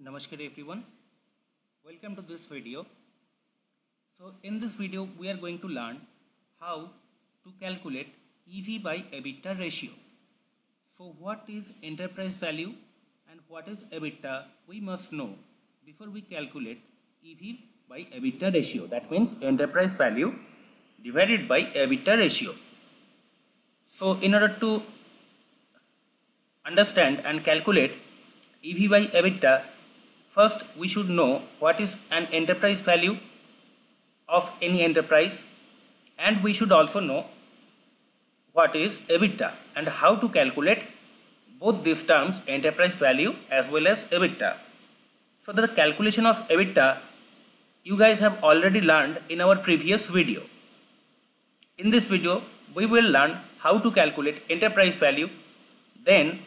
Namaskar everyone, welcome to this video. So in this video we are going to learn how to calculate EV by EBITDA ratio. So what is enterprise value and what is EBITDA we must know before we calculate EV by EBITDA ratio. That means enterprise value divided by EBITDA ratio. So in order to understand and calculate EV by EBITDA, first we should know what is an enterprise value of any enterprise, and we should also know what is EBITDA and how to calculate both these terms, enterprise value as well as EBITDA. So the calculation of EBITDA you guys have already learned in our previous video. In this video we will learn how to calculate enterprise value, then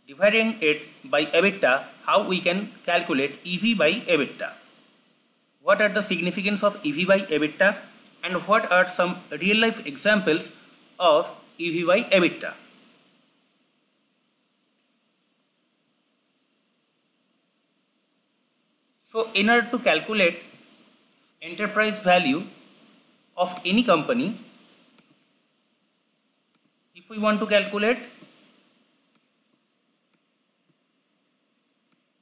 dividing it by EBITDA, how we can calculate EV by EBITDA. What are the significance of EV by EBITDA and what are some real life examples of EV by EBITDA. So in order to calculate enterprise value of any company, if we want to calculate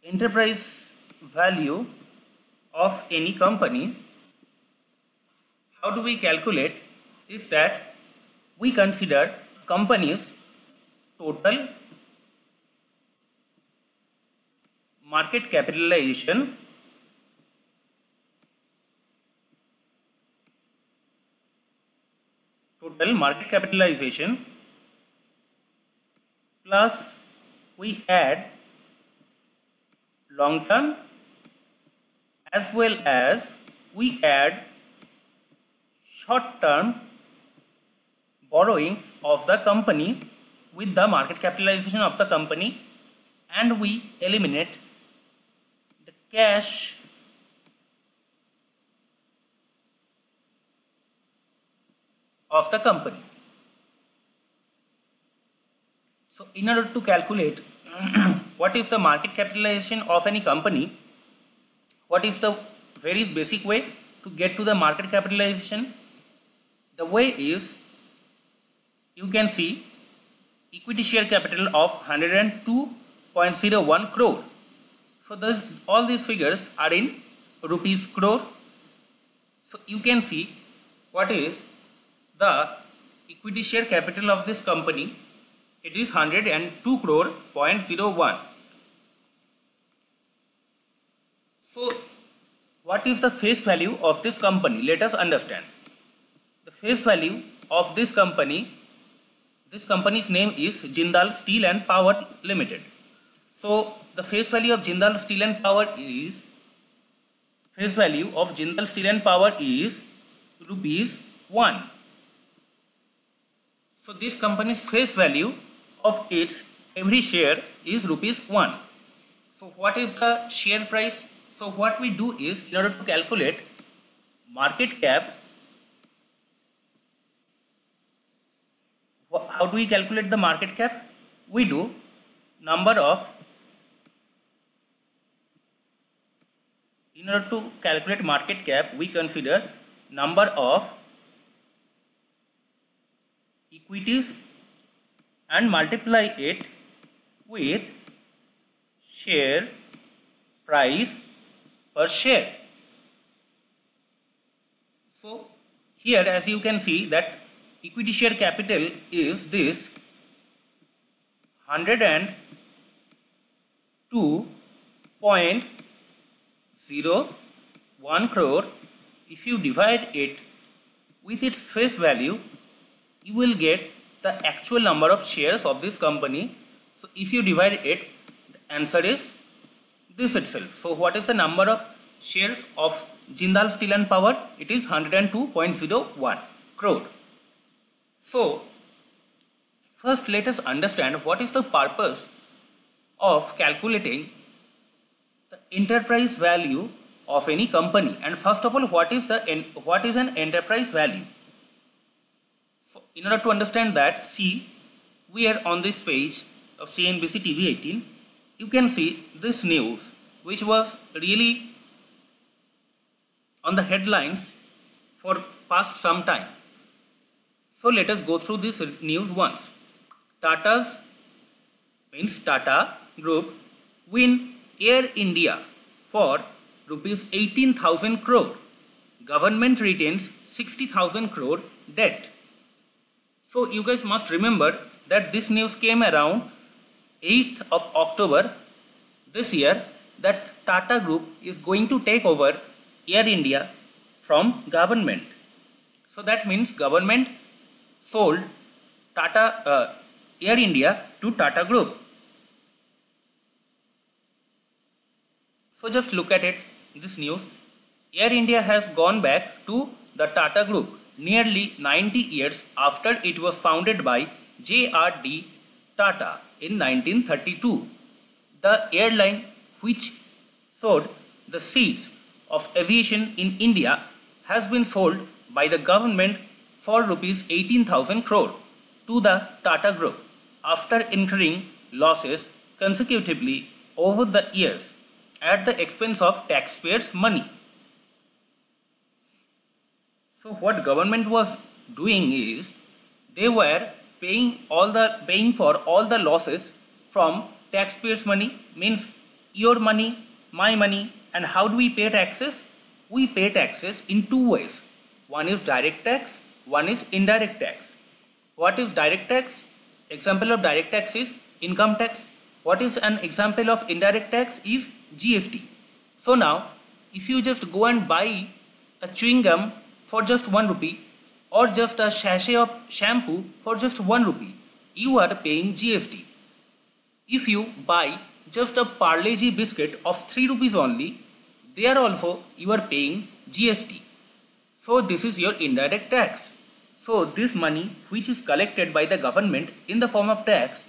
enterprise value of any company, how do we calculate is that we consider company's total market capitalization plus we add long term as well as we add short term borrowings of the company with the market capitalization of the company, and we eliminate the cash of the company. So in order to calculate what is the market capitalization of any company, what is the very basic way to get to the market capitalization? The way is, you can see equity share capital of 102.01 crore. So all these figures are in rupees crore. So you can see what is the equity share capital of this company. It is 102 crore 0.01. So what is the face value of this company? Let us understand. The face value of this company's name is Jindal Steel and Power Limited. So the face value of Jindal Steel and Power is rupees 1. So this company's face value of its every share is rupees 1. So what is the share price? So what we do is, in order to calculate market cap, how do we calculate the market cap? We do in order to calculate market cap, we consider number of equities and multiply it with share price per share. So here, as you can see, that equity share capital is this 102.01 crore. If you divide it with its face value, you will get the actual number of shares of this company. So if you divide it, the answer is this itself. So what is the number of shares of Jindal Steel and Power? It is 102.01 crore. So first let us understand what is the purpose of calculating the enterprise value of any company. And first of all, what is an enterprise value? In order to understand that, see, we are on this page of CNBC TV 18. You can see this news which was really on the headlines for past some time. So let us go through this news once. Tata's means Tata Group win Air India for rupees 18,000 crore. Government retains 60,000 crore debt. So you guys must remember that this news came around 8th of October this year, that Tata Group is going to take over Air India from government. So that means government sold Air India to Tata Group. So just look at it, this news. Air India has gone back to the Tata Group nearly 90 years after it was founded by J.R.D. Tata in 1932. The airline, which sowed the seeds of aviation in India, has been sold by the government for rupees 18,000 crore to the Tata Group after incurring losses consecutively over the years at the expense of taxpayers' money. So what government was doing is they were paying for all the losses from taxpayers' money, means your money, my money. And how do we pay taxes? We pay taxes in two ways. One is direct tax, one is indirect tax. What is direct tax? Example of direct tax is income tax. What is an example of indirect tax is GST. So now, if you just go and buy a chewing gum for just 1 rupee or just a sachet of shampoo for just 1 rupee, you are paying GST. If you buy just a Parle-G biscuit of 3 rupees only, there also you are paying GST. So this is your indirect tax. So this money which is collected by the government in the form of tax,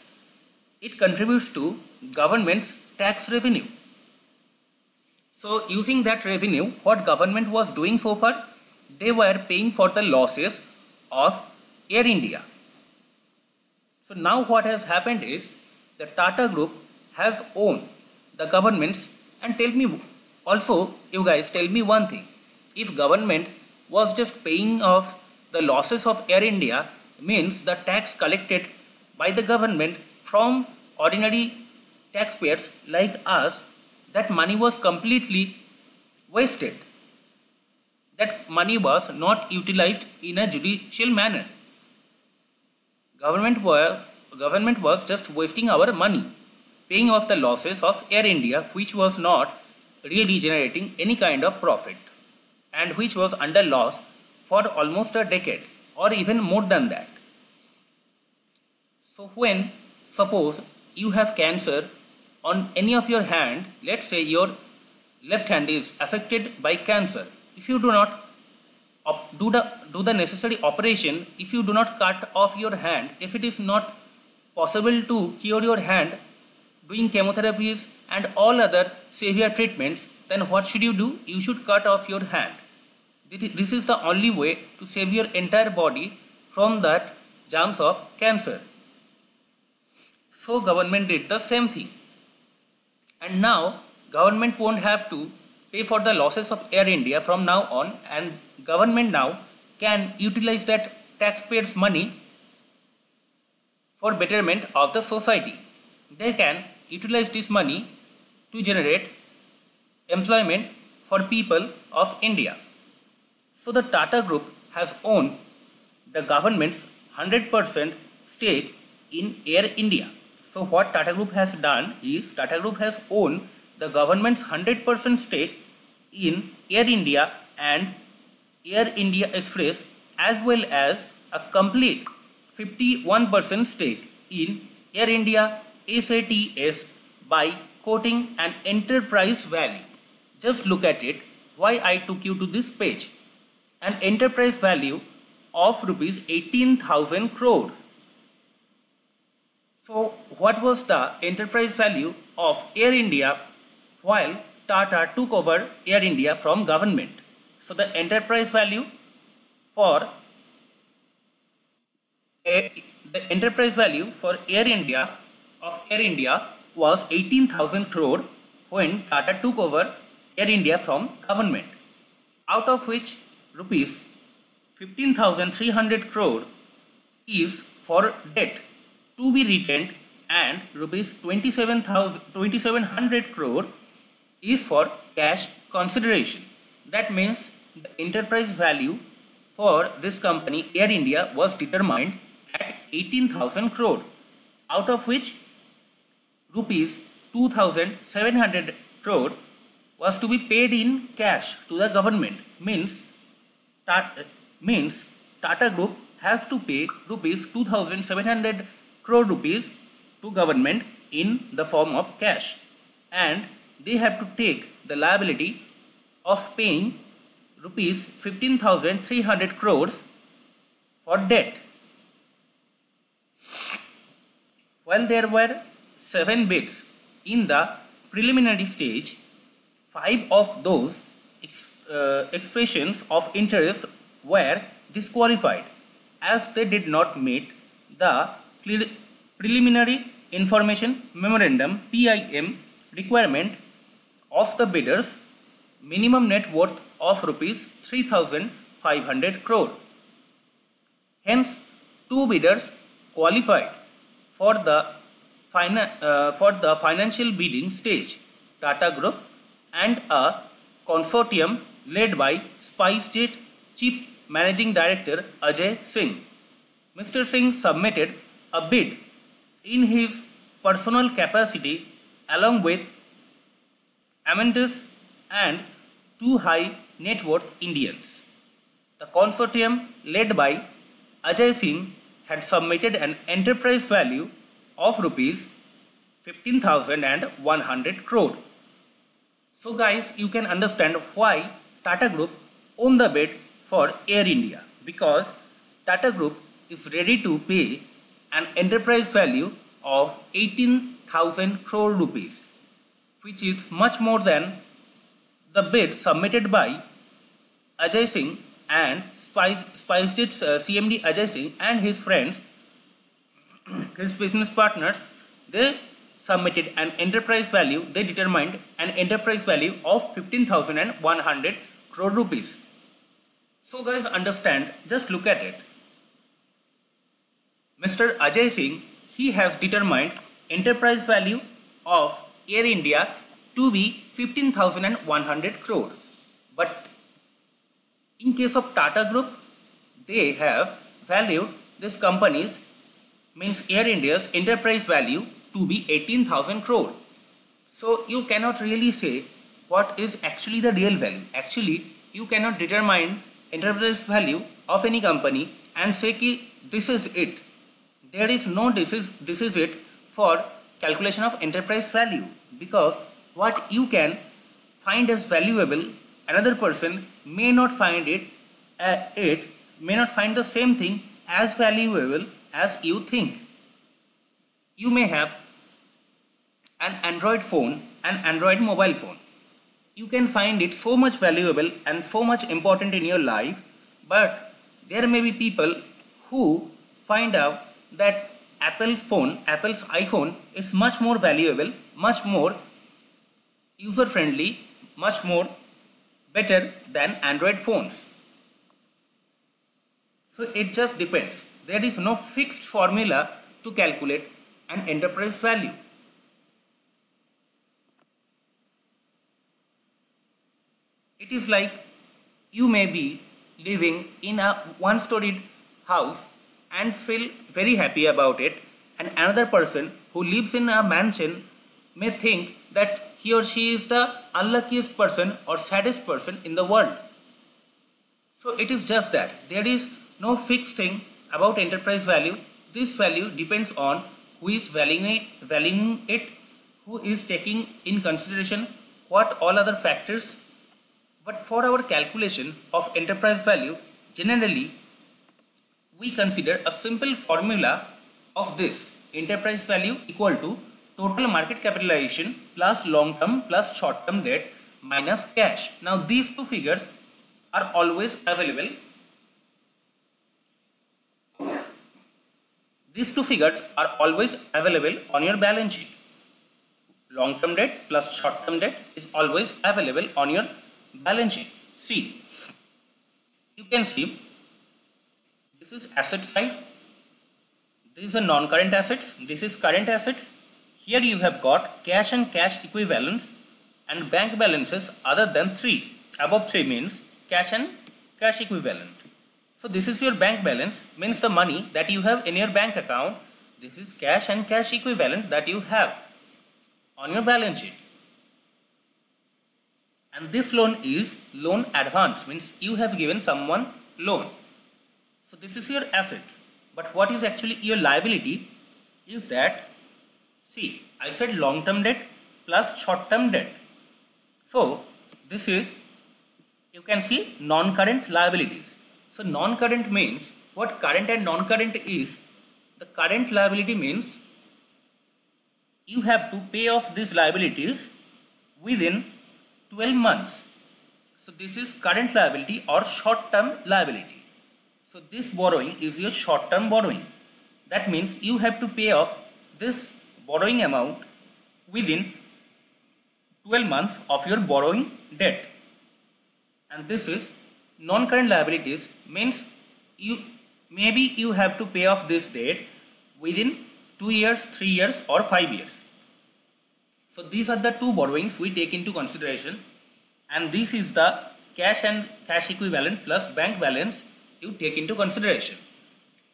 it contributes to government's tax revenue. So using that revenue, what government was doing so far? They were paying for the losses of Air India. So now what has happened is the Tata Group has owned the governments. And tell me also, you guys, tell me one thing. If government was just paying off the losses of Air India, means the tax collected by the government from ordinary taxpayers like us, that money was completely wasted. That money was not utilized in a judicial manner. Government was just wasting our money, paying off the losses of Air India, which was not really generating any kind of profit and which was under loss for almost a decade or even more than that. So when suppose you have cancer on any of your hand, let's say your left hand is affected by cancer, if you do not do the necessary operation, if you do not cut off your hand, if it is not possible to cure your hand doing chemotherapies and all other severe treatments, then what should you do? You should cut off your hand. This is the only way to save your entire body from that germs of cancer. So government did the same thing. And now government won't have to pay for the losses of Air India from now on, and government now can utilize that taxpayers' money for betterment of the society. They can utilize this money to generate employment for people of India. So the Tata Group has owned the government's 100% stake in Air India. So what Tata Group has done is Tata Group has owned the government's 100% stake in Air India and Air India Express, as well as a complete 51% stake in Air India SATS by quoting an enterprise value. Just look at it, why I took you to this page. An enterprise value of rupees 18,000 crores. So what was the enterprise value of Air India while Tata took over Air India from government? So the enterprise value for Air India was 18,000 crore, when Tata took over Air India from government, out of which rupees 15,300 crore is for debt to be retained and rupees 2700 crore is for cash consideration. That means the enterprise value for this company Air India was determined at 18,000 crore, out of which rupees 2,700 crore was to be paid in cash to the government. Means Tata Group has to pay rupees 2,700 crore rupees to government in the form of cash, and they have to take the liability of paying rupees 15,300 crores for debt. While there were 7 bids in the preliminary stage, 5 of those expressions of interest were disqualified as they did not meet the preliminary information memorandum (PIM) requirement of the bidders minimum net worth of rupees 3,500 crore. Hence, 2 bidders qualified for the financial bidding stage, Tata Group and a consortium led by SpiceJet Chief Managing Director Ajay Singh. Mr. Singh submitted a bid in his personal capacity along with Amanda's and 2 high net worth Indians. The consortium led by Ajay Singh had submitted an enterprise value of rupees 15,100 crore. So guys, you can understand why Tata Group won the bid for Air India, because Tata Group is ready to pay an enterprise value of 18,000 crore rupees, which is much more than the bid submitted by Ajay Singh and SpiceJet's CMD Ajay Singh and his friends, his business partners. They submitted an enterprise value, they determined an enterprise value of 15,100 crore rupees. So guys, understand, just look at it. Mr. Ajay Singh, he has determined enterprise value of Air India to be 15,100 crores. But in case of Tata Group, they have valued this company's, means Air India's enterprise value to be 18,000 crore. So you cannot really say what is actually the real value. Actually, you cannot determine enterprise value of any company and say ki this is it. There is no this is it for calculation of enterprise value, because what you can find as valuable, another person may not find may not find the same thing as valuable as you think. You may have an Android phone, an Android mobile phone. You can find it so much valuable and so much important in your life, but there may be people who find out that Apple's iPhone is much more valuable, much more user friendly, much more better than Android phones. So it just depends. There is no fixed formula to calculate an enterprise value. It is like you may be living in a one-storied house and feel very happy about it, and another person who lives in a mansion may think that he or she is the unluckiest person or saddest person in the world. So it is just that there is no fixed thing about enterprise value. This value depends on who is valuing it, who is taking in consideration what all other factors. But for our calculation of enterprise value, generally we consider a simple formula of this: enterprise value equal to total market capitalization plus long term plus short term debt minus cash. Now these two figures are always available. These two figures are always available on your balance sheet. long term debt plus short term debt is always available on your balance sheet. See, you can see this is asset side, this is a non-current assets, this is current assets. Here you have got cash and cash equivalents and bank balances other than 3. Above 3 means cash and cash equivalent. So this is your bank balance, means the money that you have in your bank account. This is cash and cash equivalent that you have on your balance sheet. And this loan is loan advance, means you have given someone loan. So this is your asset. But what is actually your liability is that, see, I said long term debt plus short term debt. So this is, you can see, non-current liabilities. So non-current means, what current and non-current is, the current liability means you have to pay off these liabilities within 12 months. So this is current liability or short-term liability. So this borrowing is your short-term borrowing. That means you have to pay off this borrowing amount within 12 months of your borrowing debt. And this is non-current liabilities, means you have to pay off this debt within 2 years, 3 years or 5 years. So these are the two borrowings we take into consideration, and this is the cash and cash equivalent plus bank balance you take into consideration.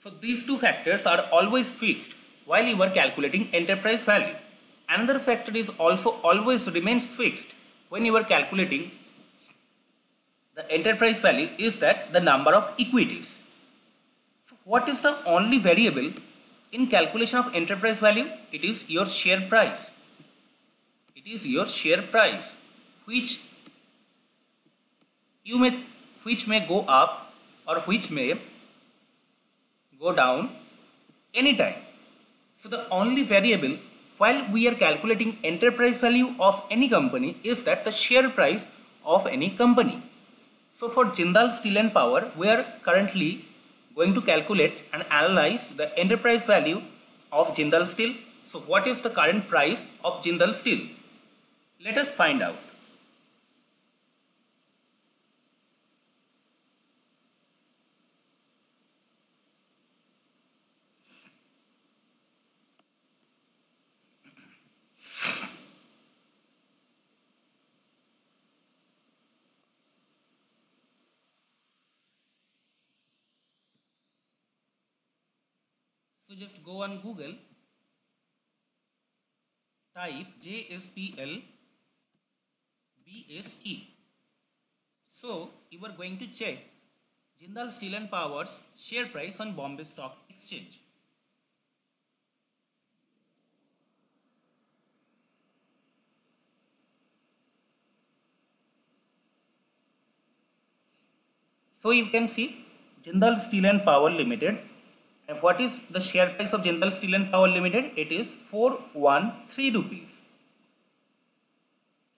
So these two factors are always fixed while you are calculating enterprise value. Another factor is also always remains fixed when you are calculating the enterprise value, is that the number of equities. So what is the only variable in calculation of enterprise value? It is your share price. It is your share price, which may go up or which may go down anytime. So the only variable while we are calculating enterprise value of any company is that the share price of any company. So for Jindal Steel and Power, we are currently going to calculate and analyze the enterprise value of Jindal Steel. So what is the current price of Jindal Steel? Let us find out. So just go on Google, type JSPL BSE. So you are going to check Jindal Steel and Power's share price on Bombay Stock Exchange. So you can see Jindal Steel and Power Limited. And what is the share price of Jindal Steel and Power Limited? It is 413 rupees.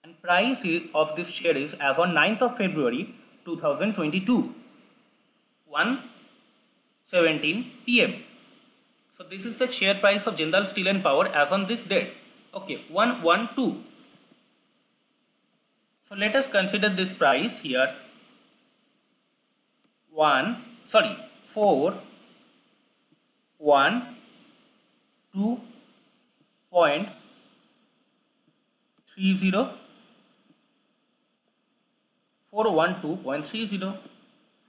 And price of this share is as on 9th of February 2022, 1:17 p.m. So this is the share price of Jindal Steel and Power as on this date. Okay, 112. So let us consider this price here. 412.30,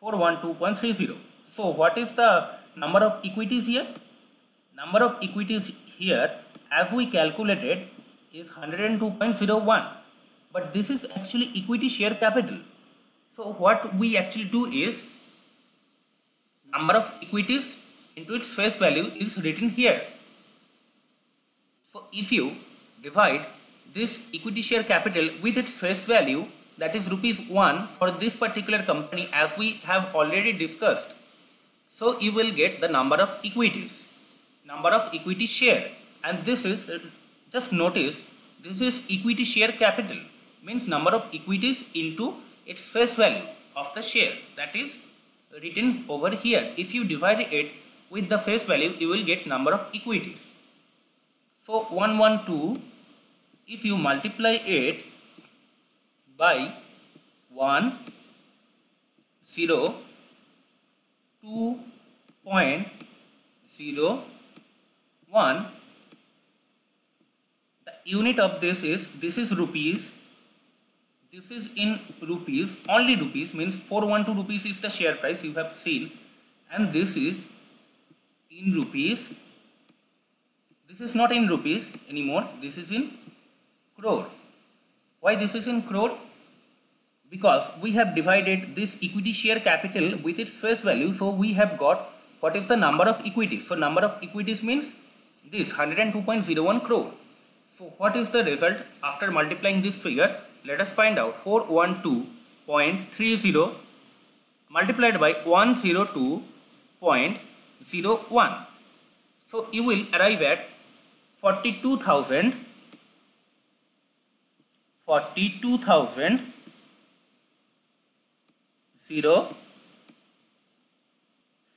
412.30. So what is the number of equities here? Number of equities here, as we calculated, is 102.01, but this is actually equity share capital. So what we actually do is, number of equities into its face value is written here. So if you divide this equity share capital with its face value, that is rupees 1 for this particular company, as we have already discussed, so you will get the number of equities, number of equity share. And this is, just notice, this is equity share capital, means number of equities into its face value of the share, that is written over here. If you divide it with the face value, you will get number of equities. So 112 if you multiply it by 1 0 2.01, the unit of this is rupees. This is in rupees, only rupees, means 412 rupees is the share price you have seen, and this is in rupees. This is not in rupees anymore, this is in crore. Why this is in crore? Because we have divided this equity share capital with its face value, so we have got what is the number of equities. So number of equities means this 102.01 crore. So what is the result after multiplying this figure? Let us find out. 412.30 multiplied by 102.01. So you will arrive at 42,000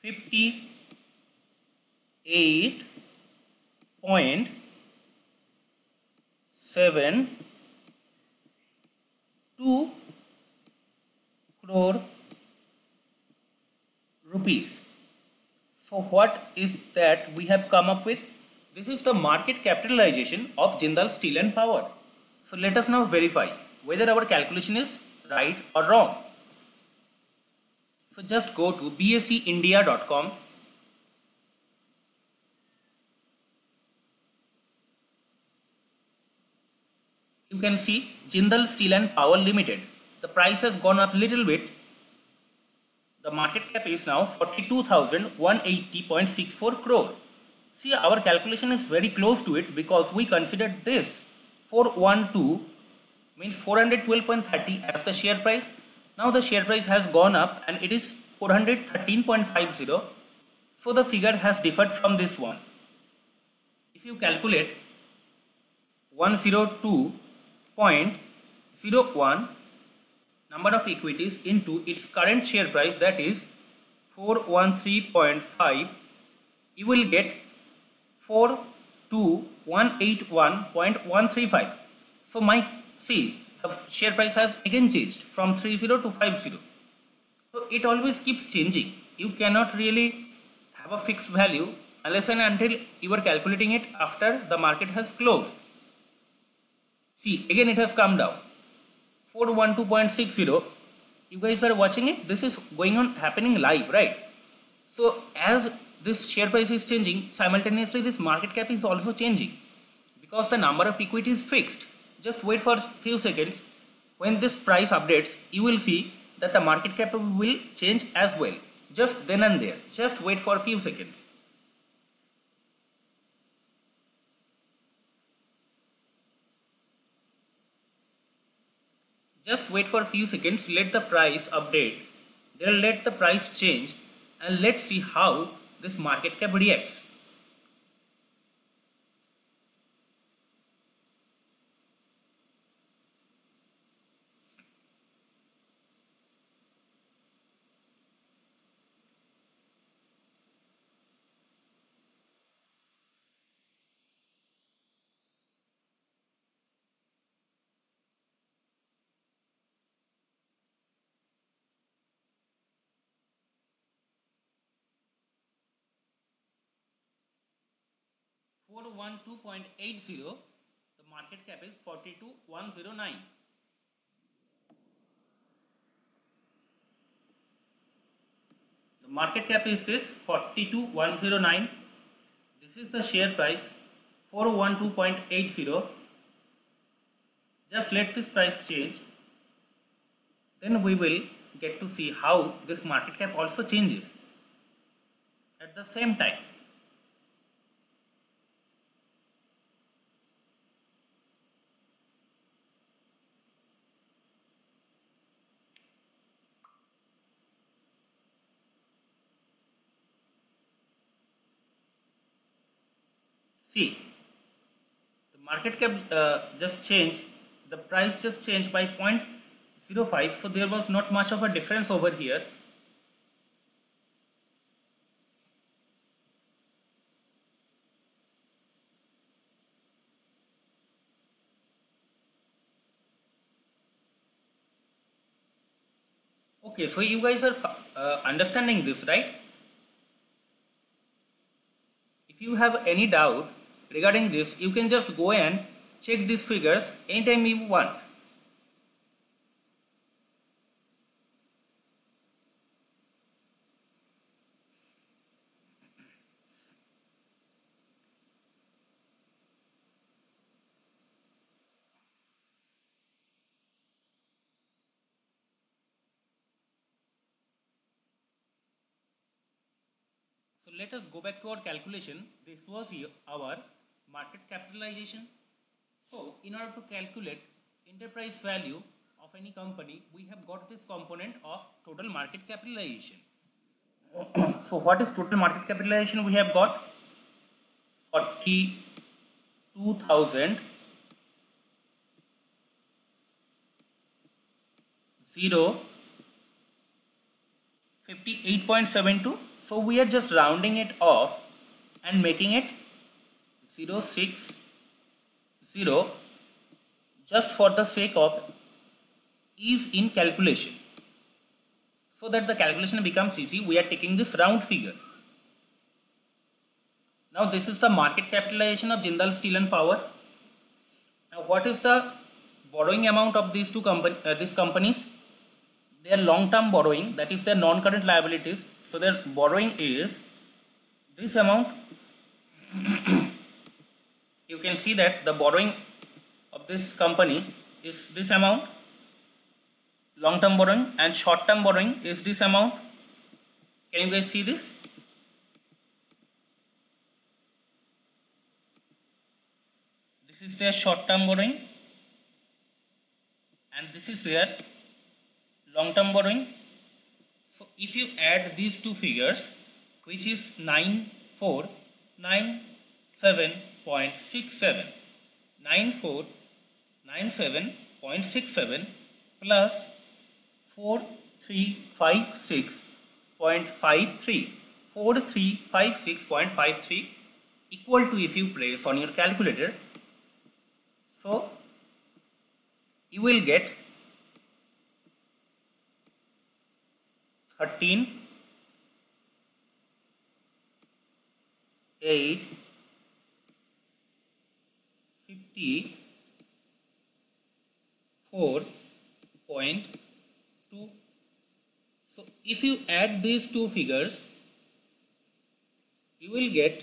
58.72 crore rupees. So what is that we have come up with? This is the market capitalization of Jindal Steel and Power. So let us now verify whether our calculation is right or wrong. So just go to bseindia.com. You can see Jindal Steel and Power Limited. The price has gone up little bit. The market cap is now 42,180.64 crore. See, our calculation is very close to it because we considered this 412 means 412.30 as the share price. Now the share price has gone up and it is 413.50. So the figure has differed from this one. If you calculate 102.01 number of equities into its current share price, that is 413.5, you will get 42181.135. So the share price has again changed from 30 to 50. So it always keeps changing. You cannot really have a fixed value unless and until you are calculating it after the market has closed. See, again it has come down 412.60. You guys are watching it. This is going on, happening live, right? So as this share price is changing, simultaneously this market cap is also changing because the number of equity is fixed. Just wait for a few seconds. When this price updates, you will see that the market cap will change as well. Just then and there. Just wait for a few seconds. Just wait for a few seconds, let the price update, then let the price change, and let's see how this market cap reacts. For 412.80, the market cap is 42,109. The market cap is this 42,109. This is the share price 412.80. Just let this price change. Then we will get to see how this market cap also changes at the same time. See, the market cap just changed, the price just changed by 0.05, so there was not much of a difference over here. Okay, so you guys are understanding this, right? If you have any doubt regarding this, you can just go and check these figures anytime you want. So let us go back to our calculation. This was our market capitalization. So in order to calculate enterprise value of any company, we have got this component of total market capitalization. So what is total market capitalization? We have got 42,000 58.72. So we are just rounding it off and making it 060 just for the sake of ease in calculation. So that the calculation becomes easy, we are taking this round figure. Now this is the market capitalization of Jindal Steel and Power. Now what is the borrowing amount of these these companies? Their long-term borrowing, that is their non-current liabilities. So their borrowing is this amount. You can see that the borrowing of this company is this amount, long-term borrowing, and short-term borrowing is this amount. Can you guys see this? This is their short-term borrowing and this is their long-term borrowing. So if you add these two figures, which is 9497.67, 9497.67 plus 4356.53, 4356.53 equal to, if you press on your calculator, so you will get 13,854.2. So if you add these two figures, you will get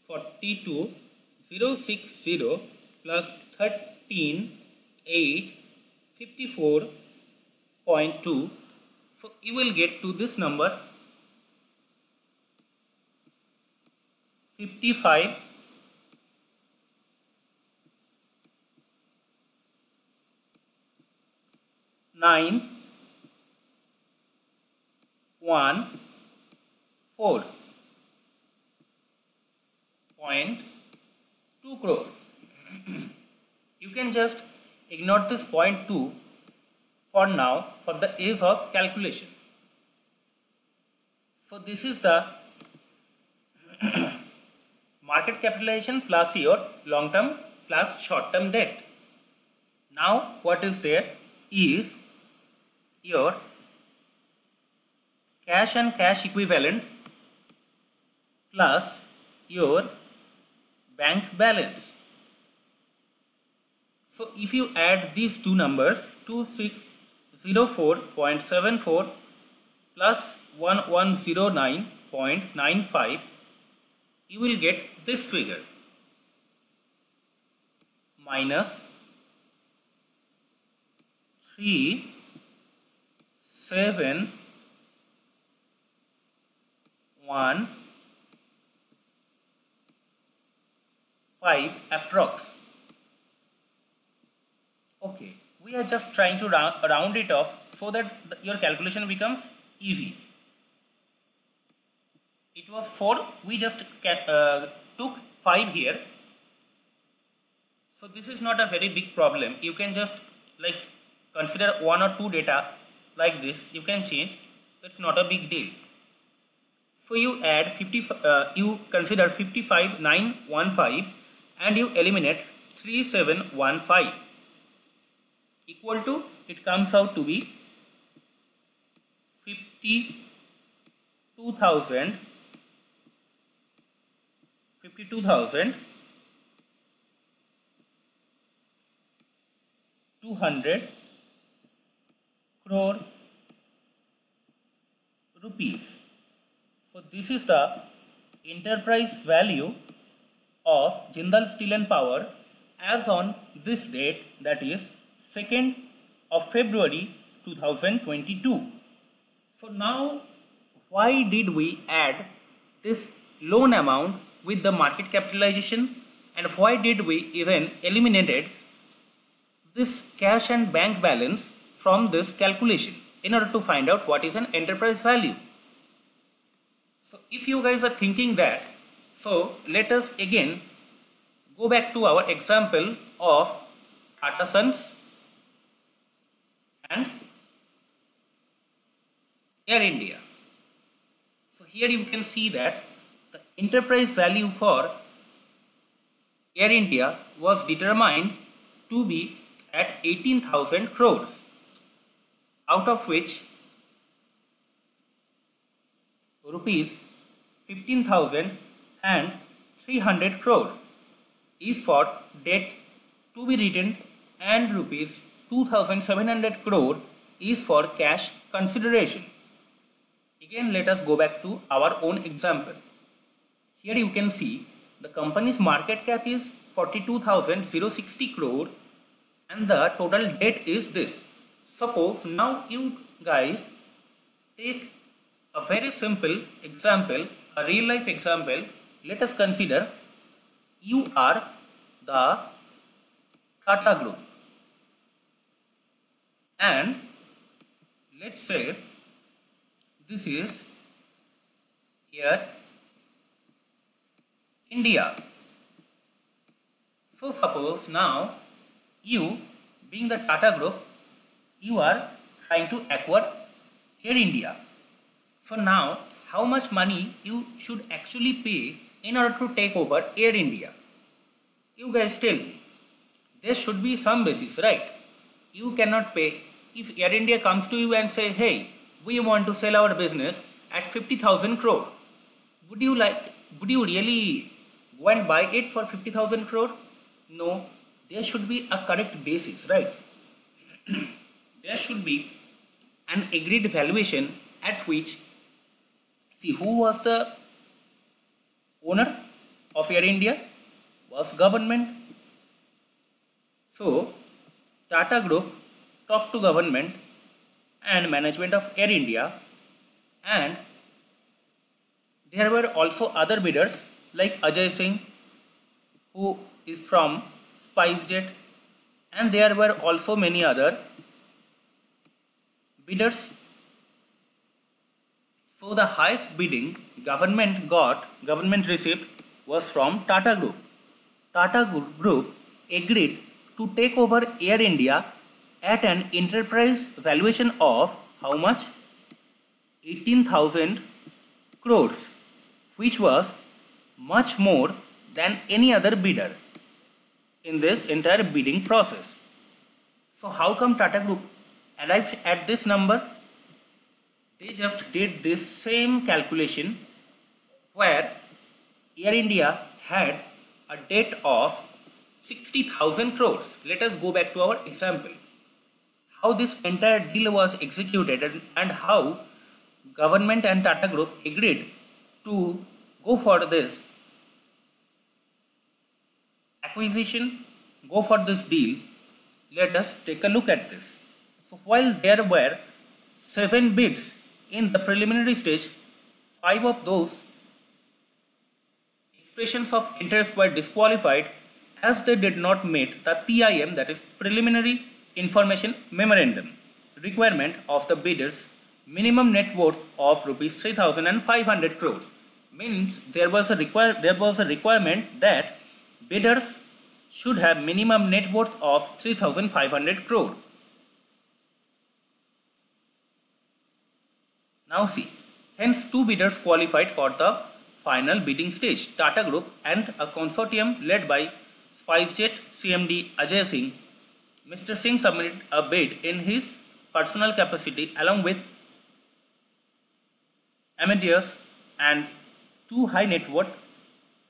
42,060 plus 13,854.2. So you will get to this number 55 9 1 4.2 crore. You can just ignore this 0.2 for now for the ease of calculation. So this is the market capitalization plus your long term plus short term debt. Now what is there is your cash and cash equivalent plus your bank balance. So if you add these two numbers, 2604.74 plus 1109.95, you will get this figure minus 3715 approx. Okay, we are just trying to round it off so that your calculation becomes easy. It was 4, we just took 5 here. So this is not a very big problem. You can just like consider 1 or 2 data like this. You can change. It's not a big deal. So you add 50. You consider 55,915 and you eliminate 3715 equal to, it comes out to be 52,000 200 crore rupees. So this is the enterprise value of Jindal Steel and Power as on this date, that is 2nd of February 2022. So now why did we add this loan amount with the market capitalization, and why did we even eliminated this cash and bank balance from this calculation in order to find out what is an enterprise value? So if you guys are thinking that, so let us again go back to our example of Tata Sons and Air India. So here you can see that the enterprise value for Air India was determined to be at 18,000 crores, out of which rupees 15,300 crore is for debt to be written and rupees 2,700 crore is for cash consideration. Again, let us go back to our own example. Here you can see the company's market cap is 42,060 crore and the total debt is this. Suppose now you guys take a very simple example, a real life example. Let us consider you are the Tata Group and let's say this is Air India. So suppose now you, being the Tata Group, you are trying to acquire Air India. So now how much money you should actually pay in order to take over Air India? You guys tell me. There should be some basis, right? You cannot pay. If Air India comes to you and say, hey, we want to sell our business at 50,000 crore, would you really go and buy it for 50,000 crore? No, there should be a correct basis, right? There should be an agreed valuation at which, see, who was the owner of Air India? Was government. So Tata Group talked to government and management of Air India, and there were also other bidders like Ajay Singh, who is from SpiceJet, and there were also many other bidders. So the highest bidding government received was from Tata Group. Tata Group agreed to take over Air India at an enterprise valuation of how much? 18,000 crores, which was much more than any other bidder in this entire bidding process. So how come Tata Group arrived at this number? They just did this same calculation where Air India had a debt of 60,000 crores. Let us go back to our example. How this entire deal was executed and how government and Tata Group agreed to go for this acquisition, go for this deal. Let us take a look at this. So while there were 7 bids in the preliminary stage, 5 of those expressions of interest were disqualified as they did not meet the PIM, that is Preliminary Information Memorandum, requirement of the bidders minimum net worth of rupees 3,500 crores. Means there was a requirement that bidders should have minimum net worth of 3,500 crore. Now see, hence 2 bidders qualified for the final bidding stage, Tata Group and a consortium led by SpiceJet CMD Ajay Singh. Mr. Singh submitted a bid in his personal capacity along with Amadeus, and two high net worth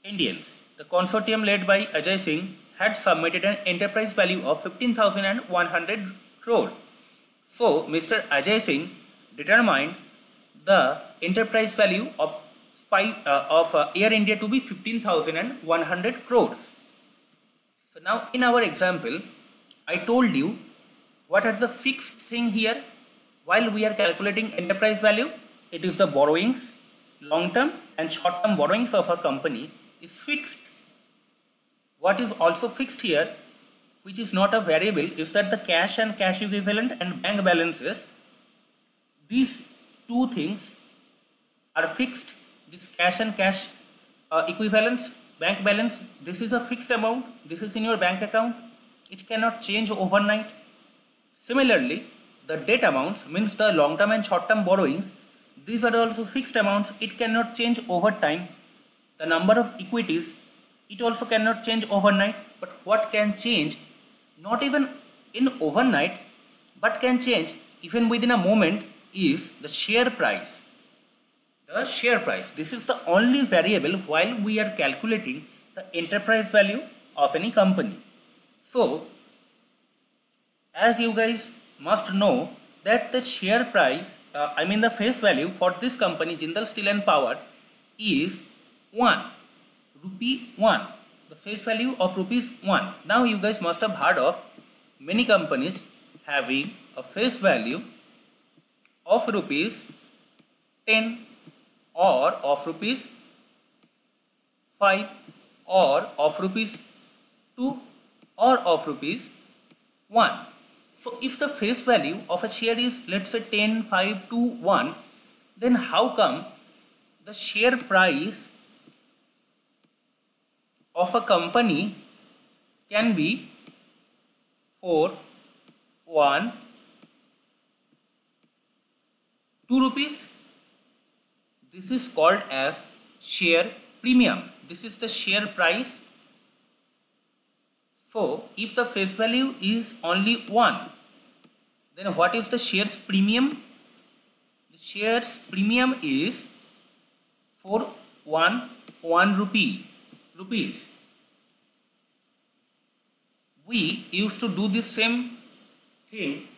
Indians. The consortium led by Ajay Singh had submitted an enterprise value of 15,100 crore. So, Mr. Ajay Singh determined the enterprise value of Air India to be 15,100 crores. So now in our example, I told you what are the fixed thing here while we are calculating enterprise value. It is the borrowings, long term and short term borrowings of a company is fixed. What is also fixed here, which is not a variable, is that the cash and cash equivalent and bank balances, these two things are fixed. This cash and cash equivalents, bank balance, this is a fixed amount, this is in your bank account, it cannot change overnight. Similarly, the debt amounts, means the long term and short term borrowings, these are also fixed amounts, it cannot change over time. The number of equities, it also cannot change overnight. But what can change, not even in overnight, but can change even within a moment, is the share price. The share price, this is the only variable while we are calculating the enterprise value of any company. So, as you guys must know that the share price, the face value for this company Jindal Steel and Power is 1 rupee 1. The face value of rupees 1. Now you guys must have heard of many companies having a face value of rupees 10 or of rupees 5 or of rupees 2 or of rupees 1. So if the face value of a share is, let's say, 10, 5, 2, 1, then how come the share price of a company can be 4, 1, 2 rupees? This is called as share premium. This is the share price. So, if the face value is only 1, then what is the shares premium? The shares premium is 411 rupees. We used to do this same thing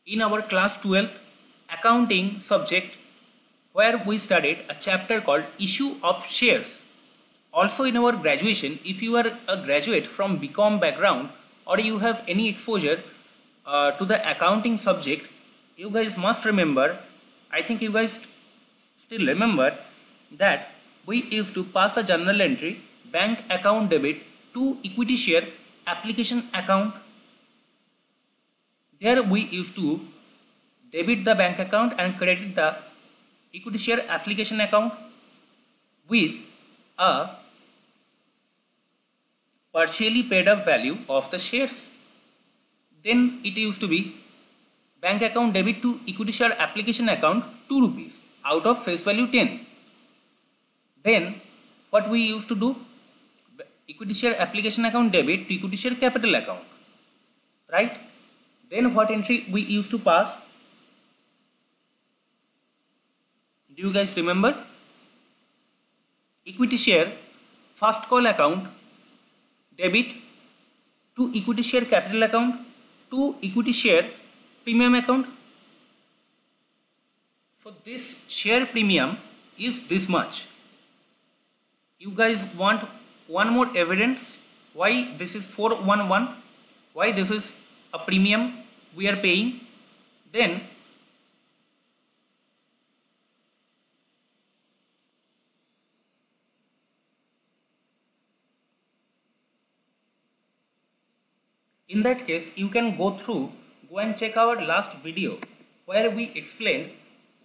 in our class 12 accounting subject, where we studied a chapter called issue of shares. Also in our graduation, if you are a graduate from BCom background or you have any exposure to the accounting subject, you guys must remember, I think you guys still remember, that we used to pass a journal entry, bank account debit to equity share application account. There we used to debit the bank account and credit the equity share application account with a partially paid up value of the shares. Then it used to be bank account debit to equity share application account 2 rupees out of face value 10. Then what we used to do, equity share application account debit to equity share capital account, right? Then what entry we used to pass? Do you guys remember? Equity share first call account debit to equity share capital account to equity share premium account. So this share premium is this much. You guys want one more evidence why this is 411, why this is a premium we are paying? Then in that case, you can go and check our last video where we explained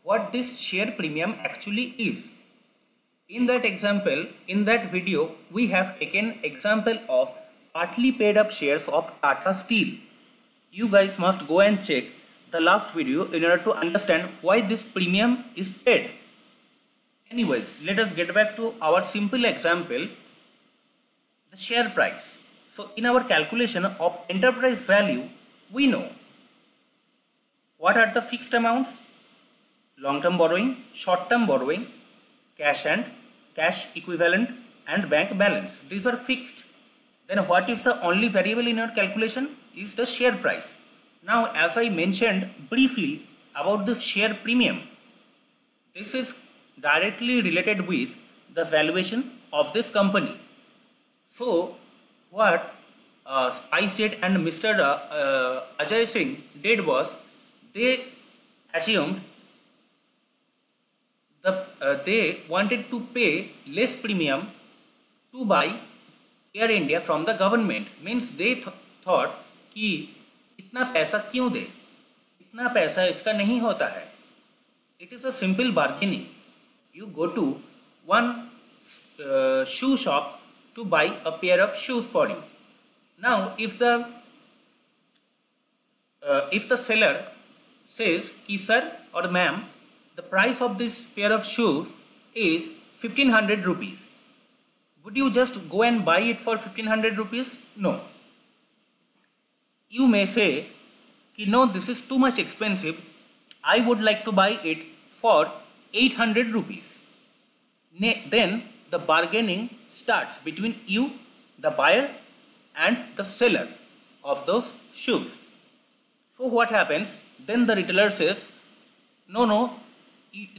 what this share premium actually is. In that example, in that video, we have taken example of partly paid up shares of Tata Steel. You guys must go and check the last video in order to understand why this premium is paid. Anyways, let us get back to our simple example, the share price. So in our calculation of enterprise value, we know what are the fixed amounts. long-term borrowing, short-term borrowing, cash and cash equivalent, and bank balance. These are fixed. Then what is the only variable in your calculation is the share price. Now, as I mentioned briefly about the share premium, this is directly related with the valuation of this company. So, what SpiceJet and Mr. Ajay Singh did was they assumed they wanted to pay less premium to buy Air India from the government. Means they thought कि इतना पैसा क्यों दे, इतना पैसा इसका नहीं होता है. It is a simple bargaining. You go to one shoe shop to buy a pair of shoes for you. Now, if the seller says कि sir or ma'am, the price of this pair of shoes is 1500 rupees. Would you just go and buy it for 1500 rupees? No. You may say कि no, this is too much expensive. I would like to buy it for 800 rupees. Then the bargaining starts between you, the buyer, and the seller of those shoes. So what happens? Then the retailer says, no,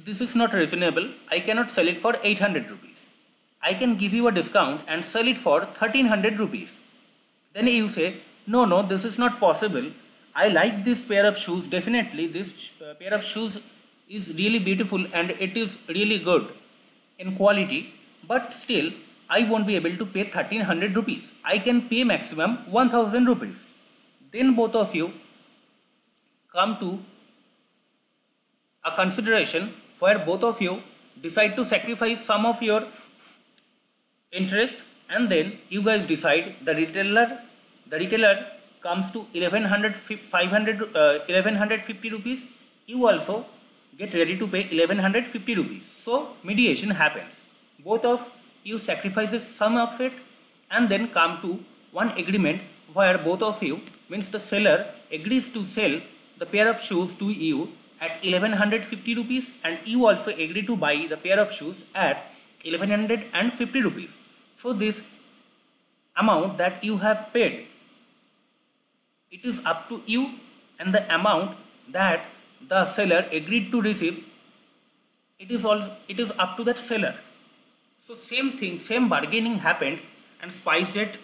this is not reasonable. I cannot sell it for 800 rupees. I can give you a discount and sell it for 1300 rupees. Then you say, no, this is not possible. I like this pair of shoes. Definitely this pair of shoes is really beautiful and it is really good in quality, but still I won't be able to pay 1300 rupees. I can pay maximum 1000 rupees. Then both of you come to a consideration where both of you decide to sacrifice some of your interest, and then you guys decide the retailer comes to 1150 rupees. You also get ready to pay 1150 rupees. So mediation happens. Both of you sacrifices some of it and then come to one agreement where both of you, means the seller agrees to sell the pair of shoes to you at 1150 rupees and you also agree to buy the pair of shoes at 1150 rupees. So this amount that you have paid, it is up to you, and the amount that the seller agreed to receive, it is up to that seller. So same thing, same bargaining happened, and SpiceJet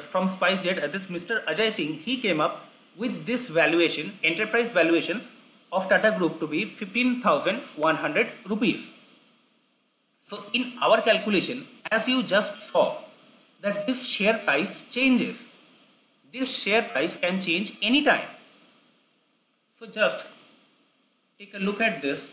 from SpiceJet, this Mr. Ajay Singh, he came up with this valuation, enterprise valuation of Tata Group to be 15,100 rupees. So in our calculation, as you just saw, that this share price changes. This share price can change anytime. So just take a look at this.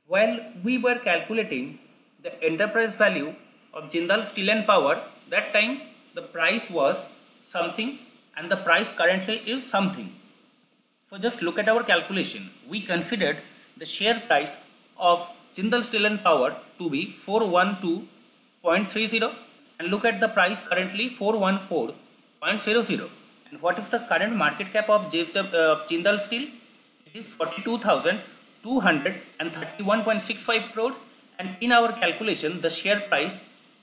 While we were calculating the enterprise value of Jindal Steel and Power, that time the price was something and the price currently is something. So just look at our calculation. We considered the share price of Jindal Steel and Power to be 412.30 and look at the price currently 414.00. And what is the current market cap of Jindal Steel? It is 42,231.65 crores, and in our calculation the share price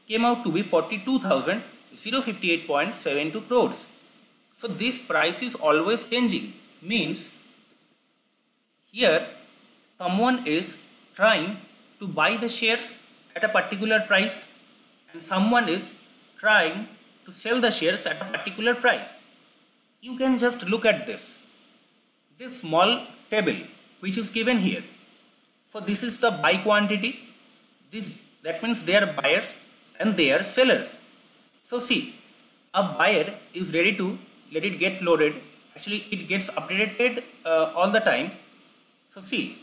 came out to be 42,058.72 crores. So this price is always changing, means here someone is trying to buy the shares at a particular price and someone is trying to sell the shares at a particular price. You can just look at this small table which is given here. So this is the buy quantity. That means they are buyers and they are sellers. So see, a buyer is ready to let it get loaded. Actually it gets updated all the time. So see,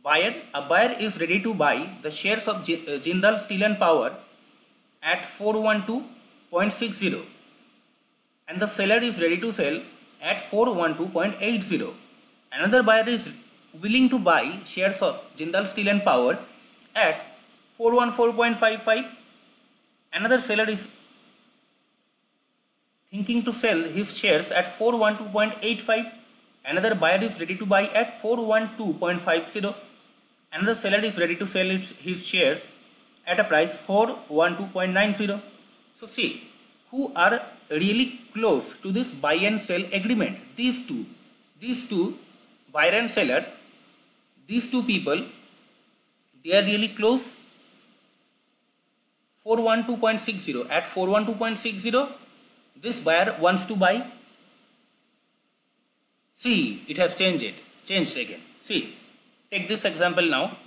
a buyer is ready to buy the shares of Jindal Steel and Power at 412.60. and the seller is ready to sell at 412.80. Another buyer is willing to buy shares of Jindal Steel and Power at 414.55. Another seller is thinking to sell his shares at 412.85. Another buyer is ready to buy at 412.50. Another seller is ready to sell his shares at a price 412.90. So see, who are really close to this buy and sell agreement? These two, buyer and seller, these two people, they are really close. 412.60. At 412.60, this buyer wants to buy. See, it has changed again. See, take this example now.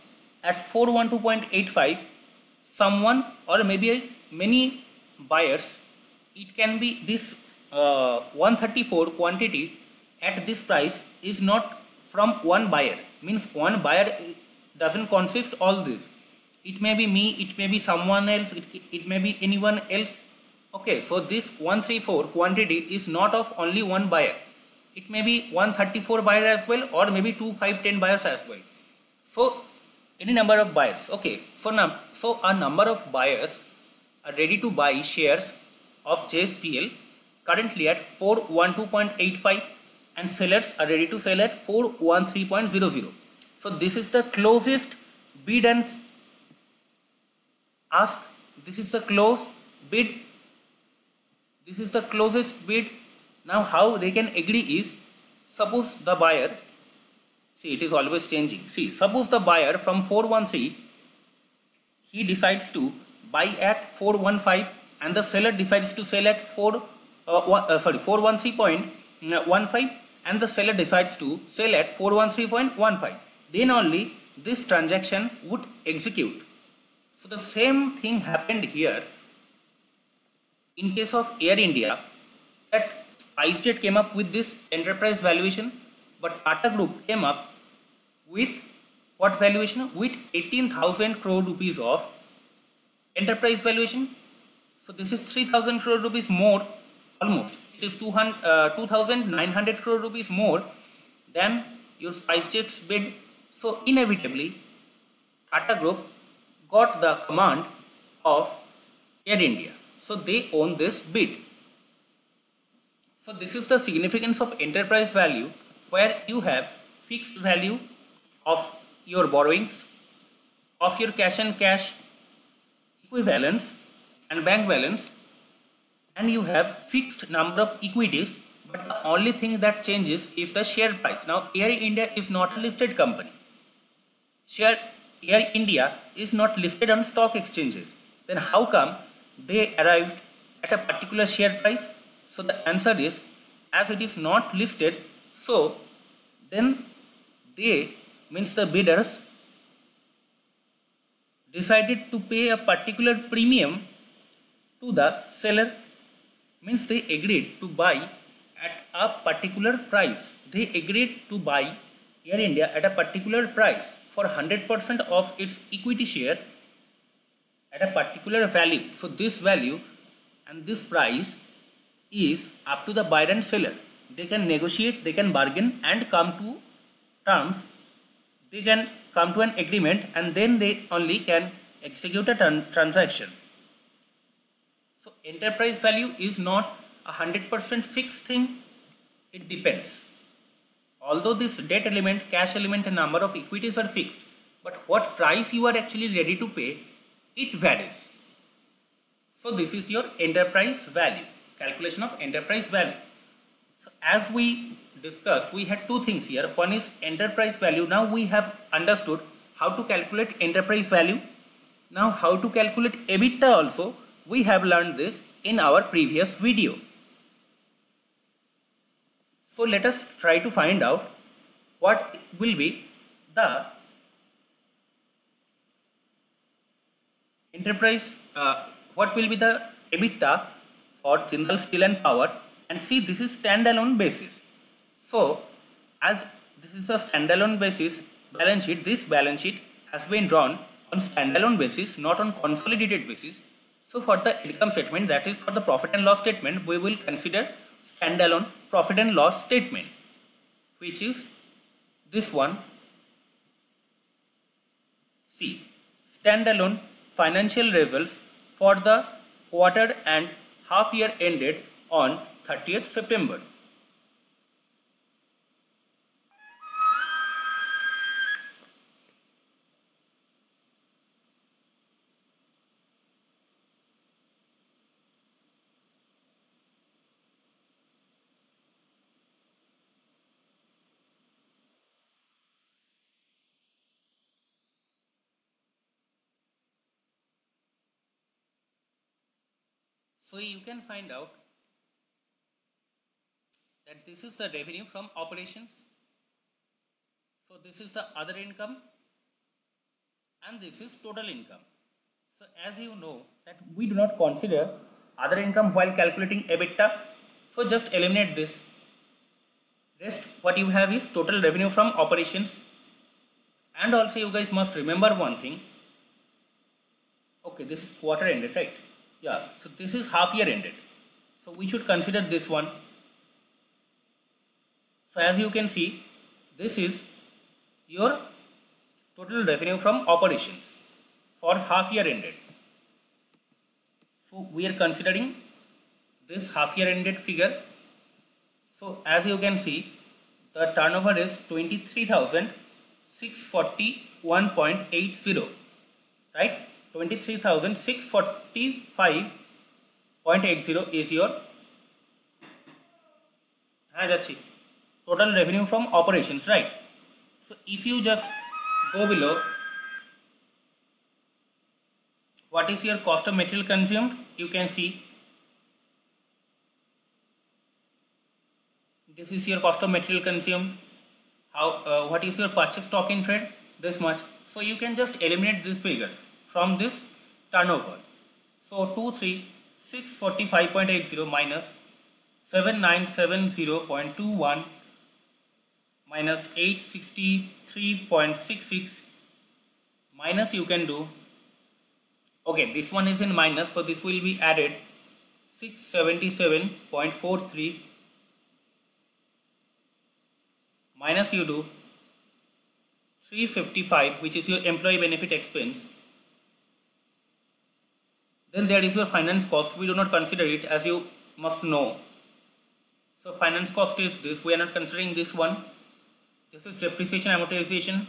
At 412.85, someone or maybe many buyers, it can be this 134 quantity at this price is not from one buyer. Means one buyer doesn't consist all this. It may be me, it may be someone else, it may be anyone else. Okay, so this 134 quantity is not of only one buyer. It may be 134 buyer as well, or maybe 2, 5, 10 buyers as well. So any number of buyers. Okay, so a number of buyers are ready to buy shares of JSPL currently at 412.85 and sellers are ready to sell at 413.00. So this is the closest bid and ask. This is the close bid. This is the closest bid. Now how they can agree is, suppose the buyer, see it is always changing. See, suppose the buyer from 413, he decides to buy at 415 and the seller decides to sell at 413.15 and the seller decides to sell at 413.15. Then only this transaction would execute. So the same thing happened here in case of Air India, that SpiceJet came up with this enterprise valuation, but Tata Group came up with what valuation? With 18,000 crore rupees of enterprise valuation. So this is 3,000 crore rupees more, almost. It is 2,900 crore rupees more than your SpiceJet's bid. So inevitably, Tata Group got the command of Air India. So they own this bid. So this is the significance of enterprise value, where you have fixed value of your borrowings, of your cash and cash equivalents and bank balance, and you have fixed number of equities, but the only thing that changes is the share price. Now Air India is not a listed company. Air India is not listed on stock exchanges. Then how come they arrived at a particular share price? So the answer is, as it is not listed, so then they, means the bidders, decided to pay a particular premium to the seller, means they agreed to buy at a particular price. They agreed to buy Air India at a particular price for 100% of its equity share at a particular value. So this value and this price is up to the buyer and seller. They can negotiate, they can bargain and come to terms. They can come to an agreement and then they only can execute a transaction. So enterprise value is not a 100% fixed thing. It depends. Although this debt element, cash element and number of equities are fixed, but what price you are actually ready to pay, it varies. So this is your enterprise value, calculation of enterprise value. So as we discussed, we had two things here. One is enterprise value. Now we have understood how to calculate enterprise value. Now how to calculate EBITDA also, we have learned this in our previous video. So let us try to find out what will be the enterprise, what will be the EBITDA for Jindal Steel and Power, and see this is standalone basis. So as this is a standalone basis balance sheet, this balance sheet has been drawn on standalone basis, not on consolidated basis. So for the income statement, that is for the profit and loss statement, we will consider standalone profit and loss statement, which is this one. See, standalone financial results for the quarter and half year ended on 30th September. So you can find out that this is the revenue from operations. So this is the other income and this is total income. So as you know that we do not consider other income while calculating EBITDA. So just eliminate this. Rest what you have is total revenue from operations. And also you guys must remember one thing. Okay, this is quarter ended, right? Yeah, so this is half year ended. So we should consider this one. So as you can see, this is your total revenue from operations for half year ended. So we are considering this half year ended figure. So as you can see, the turnover is 23,641.80, right? 23,645.80 is your total revenue from operations, right? So if you just go below, what is your cost of material consumed? You can see this is your cost of material consumed. What is your purchase stock in trade? This much. So you can just eliminate these figures from this turnover. So 23,645.80 minus 7,970.21 minus 863.66 minus you can do, okay, this one is in minus, so this will be added 677.43 minus you do 355, which is your employee benefit expense. Then there is your finance cost. We do not consider it, as you must know. So finance cost is this. We are not considering this one. This is depreciation amortization.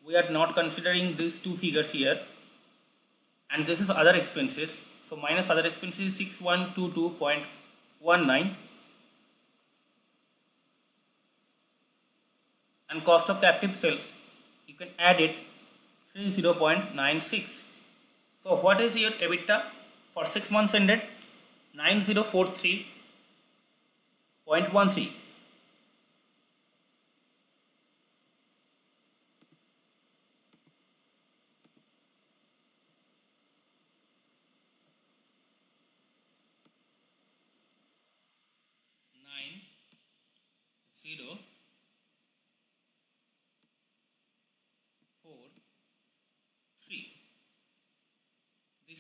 We are not considering these two figures here. And this is other expenses. So minus other expenses 6122.19. And cost of captive sales, you can add it 30.96. So what is your EBITDA for 6 months ended? 9043.13.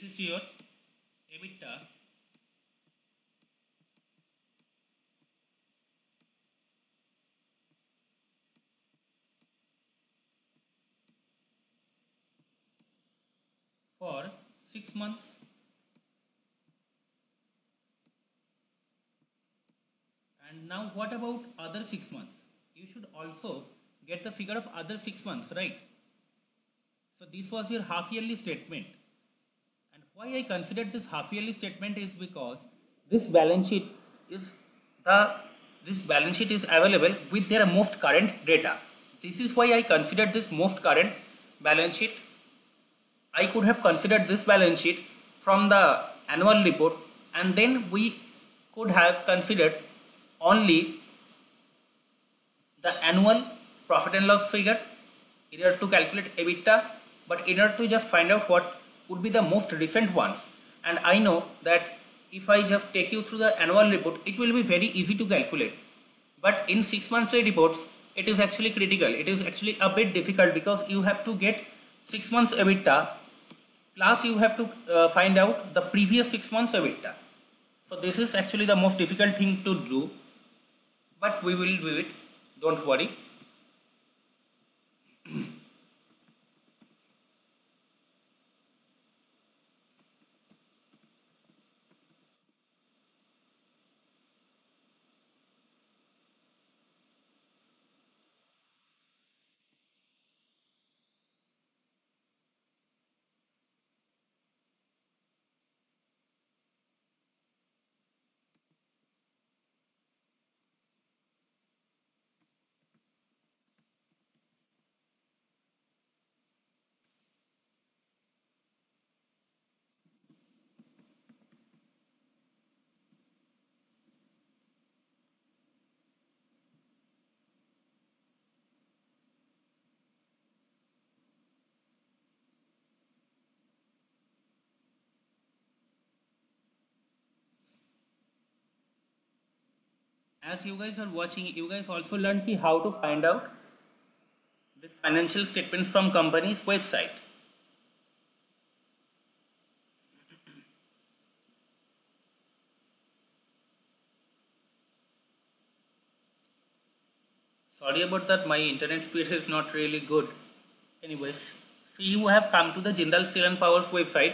This is your EBITDA for 6 months. And now what about other 6 months? You should also get the figure of other 6 months, right? So this was your half yearly statement. And why I considered this half yearly statement is because this balance sheet is available with their most current data. This is why I considered this most current balance sheet. I could have considered this balance sheet from the annual report, and then we could have considered only the annual profit and loss figure in order to calculate EBITDA, but in order to just find out what would be the most recent ones. And I know that if I just take you through the annual report, it will be very easy to calculate. But in 6 monthly reports, it is actually critical. It is actually a bit difficult because you have to get 6 months EBITDA plus you have to find out the previous 6 months EBITDA. So this is actually the most difficult thing to do, but we will do it, don't worry. As you guys are watching, you guys also learned how to find out this financial statements from company's website. Sorry about that, my internet speed is not really good. Anyways, see, you have come to the Jindal Steel and Power's website.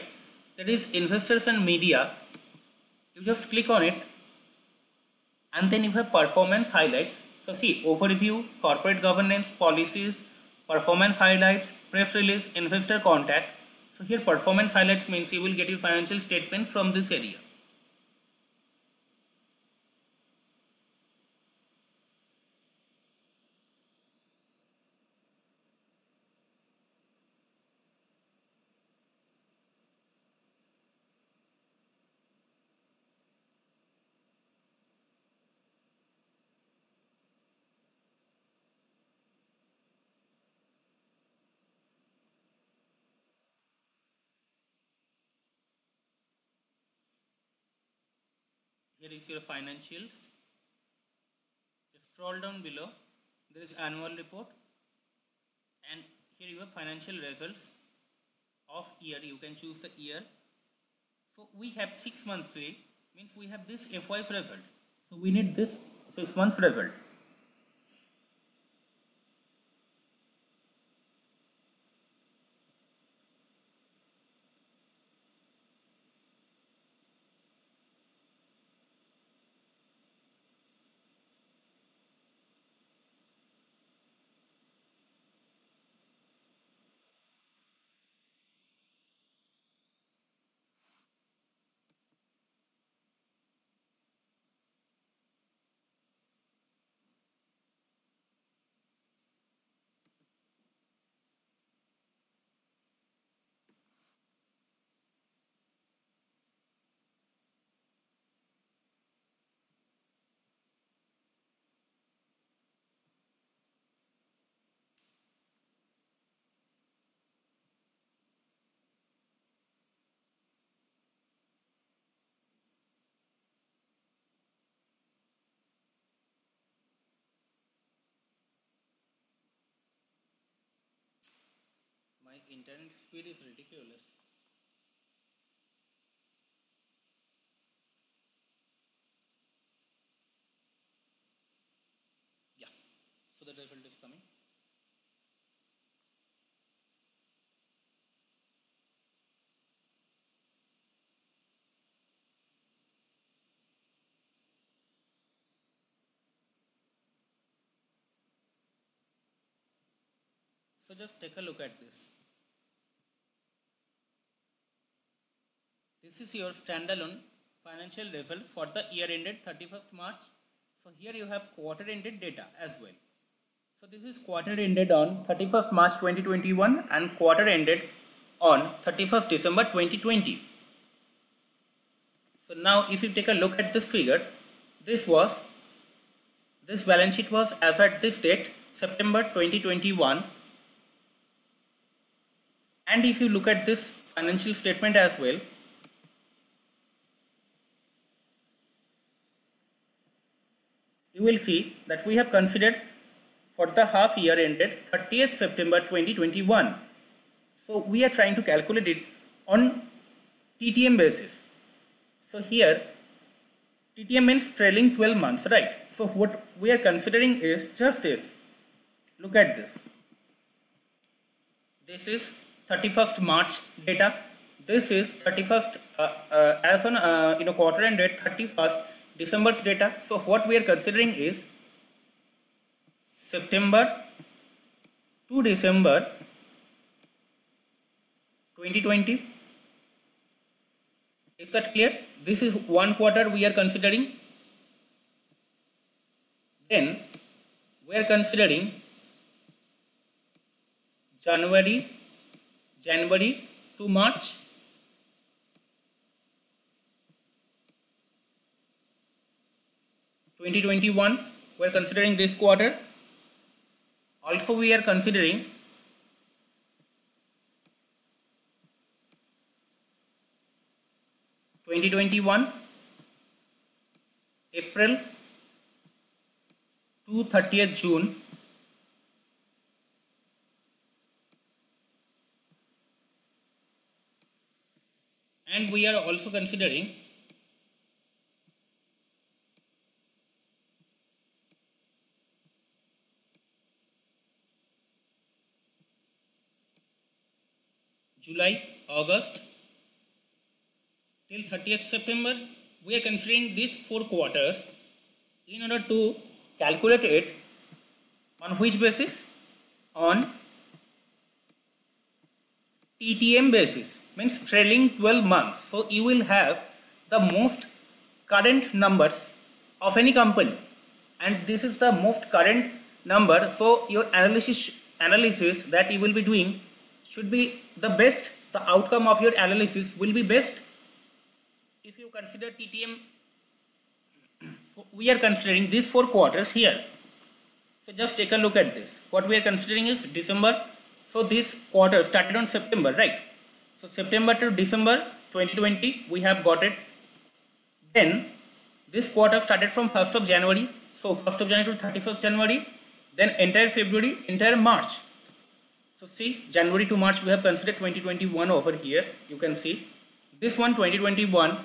That is investors and media. You just click on it, and then you have performance highlights. So see, overview, corporate governance, policies, performance highlights, press release, investor contact. So here performance highlights means you will get your financial statements from this area. Here is your financials. Just scroll down below. There is annual report, and here you have financial results of year. You can choose the year. So we have 6 months means we have this FY's result. So we need this 6 months result. My internet speed is ridiculous. Yeah, so the result is coming. So just take a look at this. This is your standalone financial results for the year ended 31st March. So here you have quarter ended data as well. So this is quarter ended on 31st March 2021 and quarter ended on 31st December 2020. So now if you take a look at this figure, this balance sheet was as at this date, September 2021. And if you look at this financial statement as well, you will see that we have considered for the half year ended 30th September 2021. So we are trying to calculate it on TTM basis. So here TTM means trailing 12 months, right? So what we are considering is just this. Look at this. This is 31st March data. This is 31st as on quarter end date 31st December's data. So what we are considering is September to December 2020. Is that clear? This is one quarter we are considering. Then we are considering January to March. (2021). We are considering this quarter. Also, we are considering (2021) April to 30th June. And we are also considering July, August till 30th September. We are considering these 4 quarters in order to calculate it on which basis? On TTM basis, means trailing 12 months. So you will have the most current numbers of any company, and this is the most current number. So your analysis that you will be doing should be the best. The outcome of your analysis will be best if you consider TTM. We are considering these 4 quarters here. So just take a look at this. What we are considering is December. So this quarter started on September, right? So September to December 2020 we have got it. Then this quarter started from 1st of January. So 1st of January to 31st January. Then entire February, entire March. So see, January to March we have considered 2021 over here. You can see this one 2021.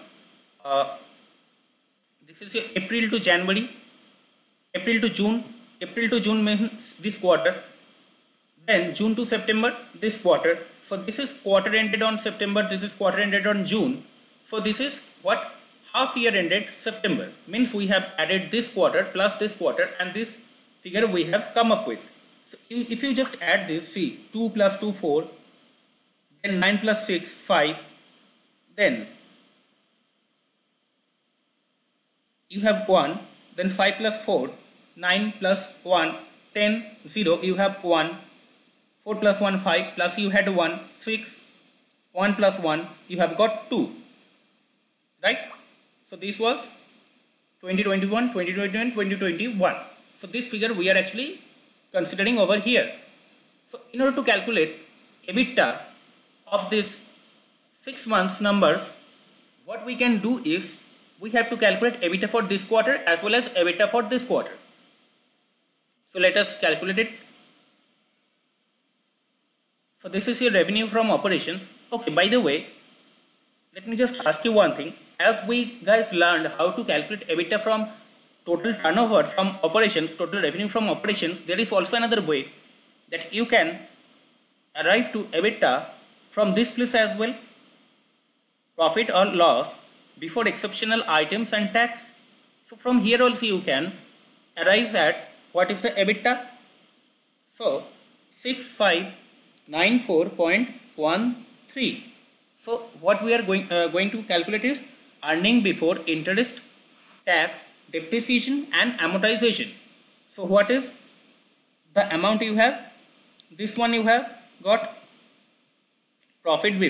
This is April to January, April to June. April to June means this quarter. Then June to September, this quarter. So this is quarter ended on September. This is quarter ended on June. So this is what? Half year ended September. Means we have added this quarter plus this quarter, and this figure we have come up with. So if you just add this, see, 2 plus 2, 4, then 9 plus 6, 5, then you have 1, then 5 plus 4, 9 plus 1, 10, 0, you have 1, 4 plus 1, 5, plus you had 1, 6, 1 plus 1, you have got 2, right? So this was 2021, 2021, 2021. So this figure we are actually considering over here. So in order to calculate EBITDA of this 6 months numbers, what we can do is we have to calculate EBITDA for this quarter as well as EBITDA for this quarter. So let us calculate it. So this is your revenue from operation. Okay, by the way, let me just ask you one thing. As we guys learned how to calculate EBITDA from total turnover from operations, total revenue from operations, there is also another way that you can arrive to EBITDA from this place as well. Profit or loss before exceptional items and tax. So from here also you can arrive at what is the EBITDA. So 6594.13. So what we are going to calculate is earning before interest, tax, depreciation and amortization. So what is the amount you have? This one you have got profit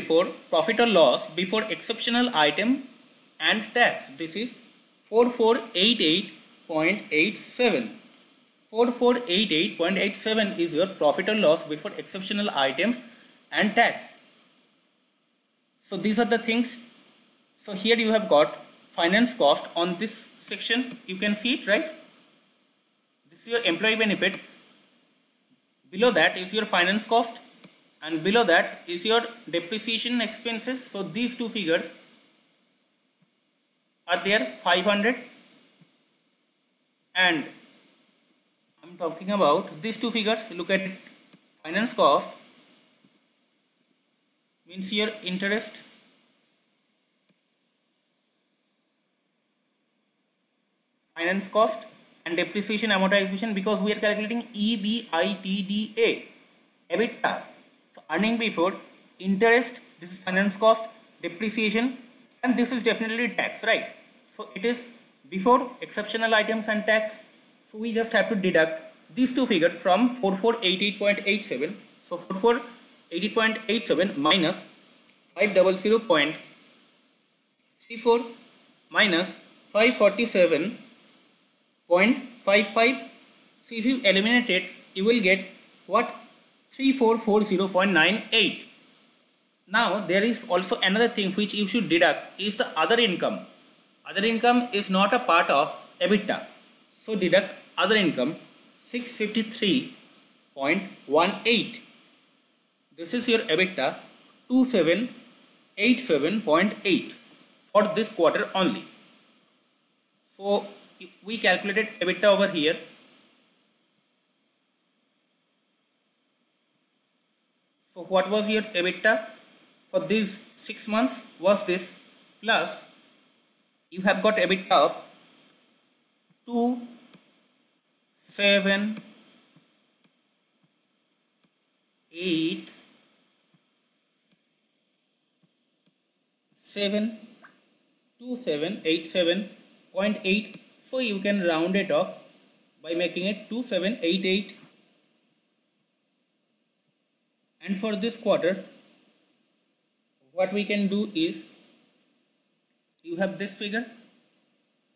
or loss before exceptional item and tax. This is 4488.87. 4488.87 is your profit or loss before exceptional items and tax. So these are the things. So here you have got finance cost on this section. You can see it, right? This is your employee benefit. Below that is your finance cost, and below that is your depreciation expenses. So these two figures are there 500, and I'm talking about these two figures. Look at it. Finance cost means your interest, finance cost, and depreciation amortization, because we are calculating EBITDA, EBITDA. So earning before interest, this is finance cost, depreciation, and this is definitely tax, right? So it is before exceptional items and tax. So we just have to deduct these two figures from 4488.87. So 4488.87 minus 500.34 minus 547.55. So if you eliminate it, you will get what? 3440.98. Now there is also another thing which you should deduct, is the other income. Other income is not a part of EBITDA. So deduct other income, 653.18. This is your EBITDA, 2787.8 for this quarter only. So we calculated EBITDA over here. So what was your EBITDA for these 6 months was this, plus you have got EBITDA of 2787.8. So you can round it off by making it 2788. And for this quarter, what we can do is, you have this figure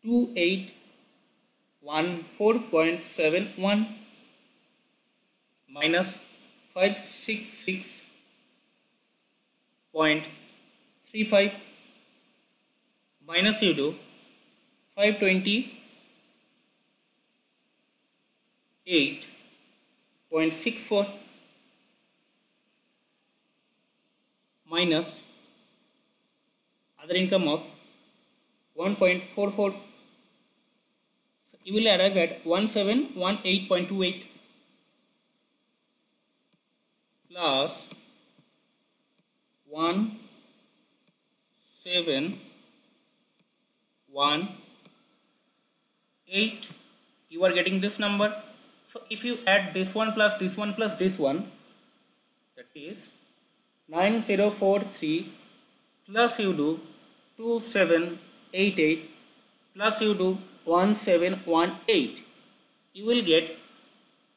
2814.71 minus 566.35 minus you do 528.64 minus other income of 1.44. So you will arrive at 1718.28 plus 1718. You are getting this number. So if you add this one plus this one plus this one, that is 9043, plus you do 2788, plus you do 1718, you will get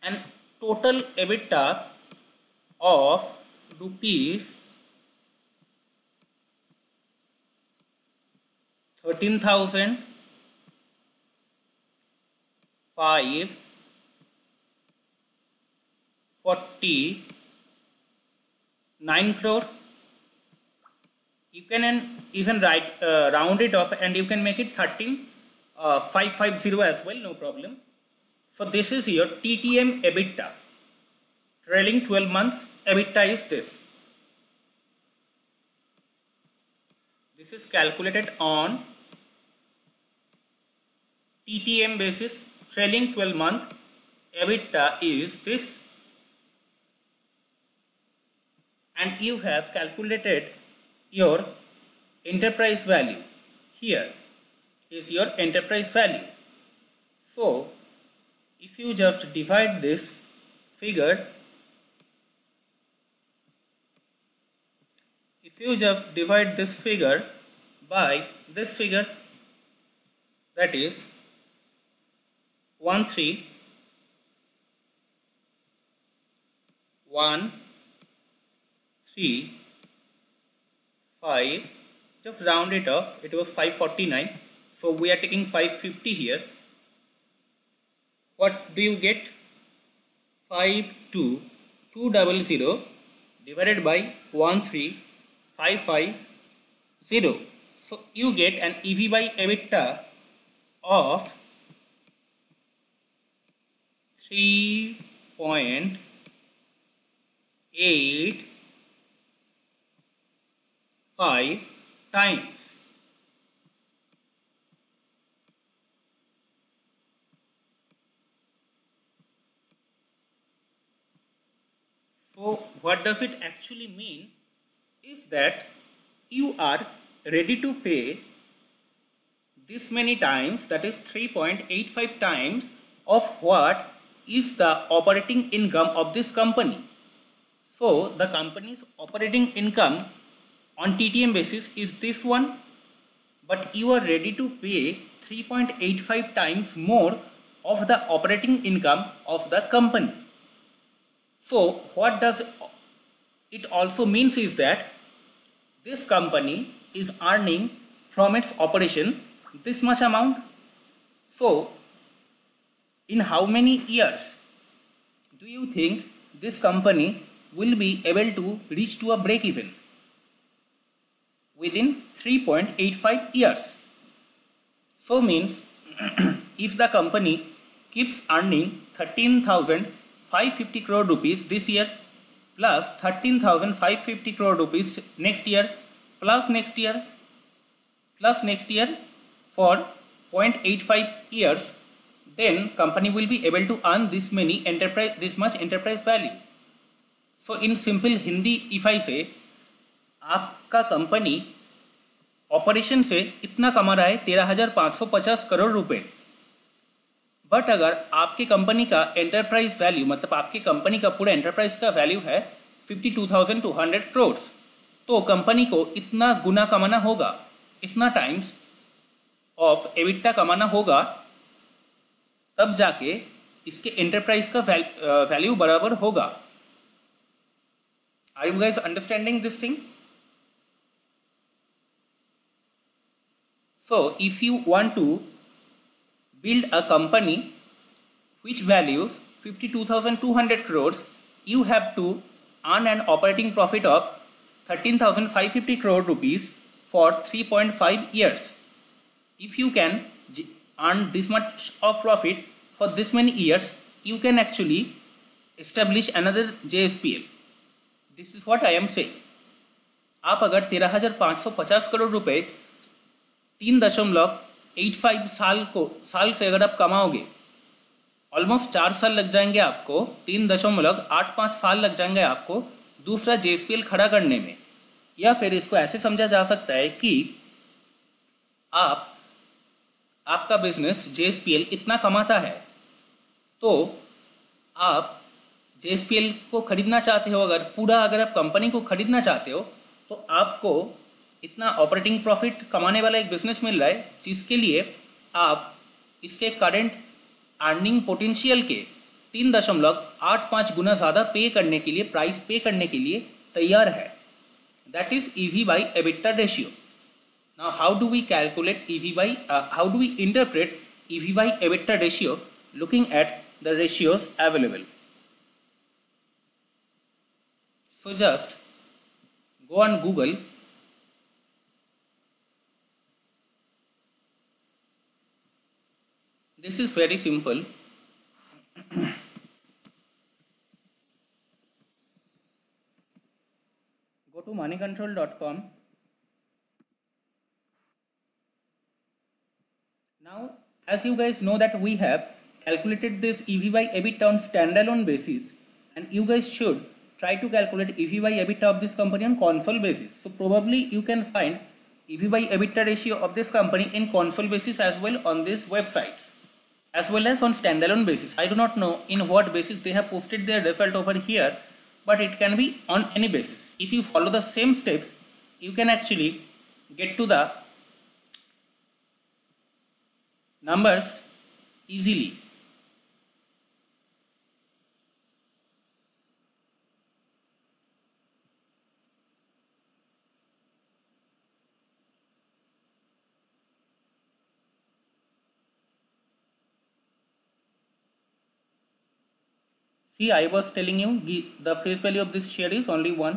an total EBITDA of rupees 13,549 crore. You can even write round it off, and you can make it 13,550 as well, no problem. So this is your TTM EBITDA, trailing 12 months EBITDA is this. This is calculated on TTM basis, trailing 12 month EBITDA is this, and you have calculated your enterprise value. Here is your enterprise value. So if you just divide this figure, by this figure, that is 13,135, just round it off, it was 549, so we are taking 550 here. What do you get? 52200 divided by 13550. So you get an EV by EBITDA of 3.85 times. what does it actually mean is that you are ready to pay this many times, that is 3.85 times of what is the operating income of this company. So the company's operating income on TTM basis is this one, but you are ready to pay 3.85 times more of the operating income of the company. So what does it also means is that this company is earning from its operation this much amount. So in how many years do you think this company will be able to reach to a break even? Within 3.85 years. So means if the company keeps earning 13,550 crore rupees this year, plus 13,550 crore rupees next year, plus next year, plus next year for 0.85 years, then company will be able to earn this much enterprise value. So in simple Hindi, if I say, आपका company operation से इतना कमा रहा है 13,550 करोड़ रुपए, but अगर आपके company का एंटरप्राइज वैल्यू, मतलब आपकी कंपनी का पूरा एंटरप्राइज का वैल्यू है 52,200 करोड़, तो कंपनी को इतना गुना कमाना होगा, इतना टाइम्स ऑफ एबिटा कमाना होगा, तब जाके इसके एंटरप्राइज का वैल्यू बराबर होगा. Are you guys understanding this thing? So if you want to build a company which values 52,200 crores, you have to earn an operating profit of 13,550 crore rupees for 3.5 years. If you can earn this much of profit for this many years, you can actually establish another JSPL. This is what I am saying. आप अगर 13,550 करोड़ रुपए 3.85 साल से अगर आप कमाओगे, almost 4 साल लग जाएंगे आपको, 3.85 साल लग जाएंगे आपको दूसरा JSPL खड़ा करने में. या फिर इसको ऐसे समझा जा सकता है कि आपका बिजनेस JSPL इतना कमाता है, तो आप JSPL को खरीदना चाहते हो, अगर आप कंपनी को खरीदना चाहते हो, तो आपको इतना ऑपरेटिंग प्रॉफिट कमाने वाला एक बिजनेस मिल रहा है, जिसके लिए आप इसके करंट अर्निंग पोटेंशियल के 3.85 गुना ज़्यादा पे करने के लिए, प्राइस पे करने के लिए तैयार है. That is EV by EBITDA ratio. Now how do we calculate how do we interpret EV by EBITDA ratio looking at the ratios available? So just go on Google. This is very simple. Go to moneycontrol.com. Now, as you guys know that we have calculated this EV by EBITDA on standalone basis, and you guys should try to calculate EV by EBITDA of this company on console basis. So probably you can find EV by EBITDA ratio of this company in console basis as well on these websites, as well as on standalone basis. I do not know in what basis they have posted their result over here, but it can be on any basis. If you follow the same steps, you can actually get to the numbers easily. See, I was telling you the face value of this share is only 1.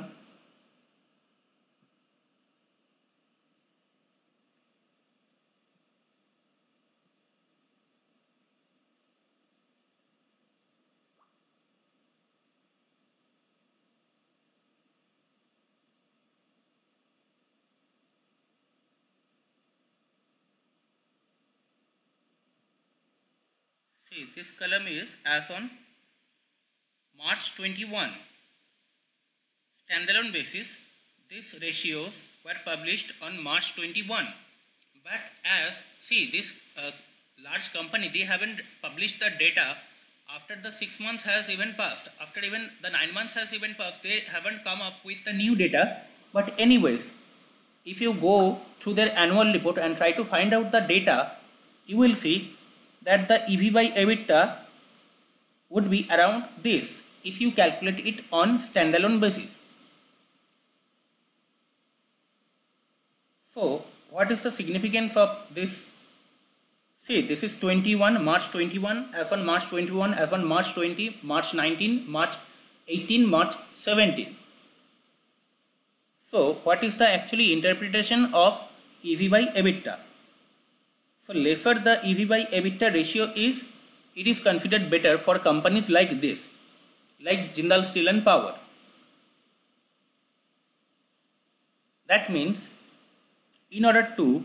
See, this column is as on March 21. standalone basis, these ratios were published on March 21. But as see this large company, they haven't published the data after the 6 months has even passed, after even the 9 months has even passed, they haven't come up with the new data. But anyways, if you go through their annual report and try to find out the data, you will see that the EV by EBITDA would be around this if you calculate it on standalone basis. So what is the significance of this? See, this is 21, March 21, as on March 21, as on March 20, March 19, March 18, March 17. So what is the actually interpretation of EV by EBITDA? So lesser the EV by EBITDA ratio is, it is considered better for companies like this, like Jindal Steel and Power. That means in order to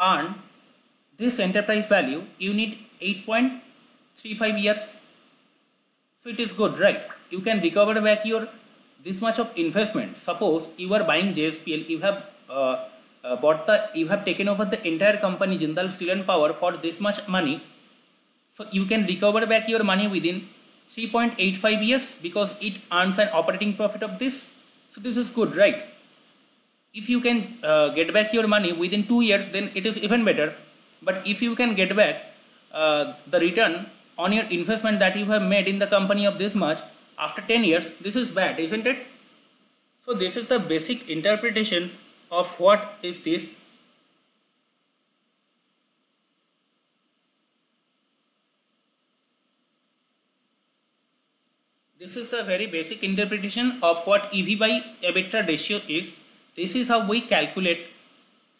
earn this enterprise value, you need 8.35 years. So it is good, right? You can recover back your this much of investment. Suppose you are buying JSPL, you have you have taken over the entire company Jindal Steel and Power for this much money. So you can recover back your money within 3.85 years because it earns an operating profit of this. So this is good, right? If you can get back your money within 2 years, then it is even better. But if you can get back the return on your investment that you have made in the company of this much after 10 years, this is bad, isn't it? So this is the basic interpretation of what is this. This is the very basic interpretation of what EV by EBITDA ratio is. This is how we calculate.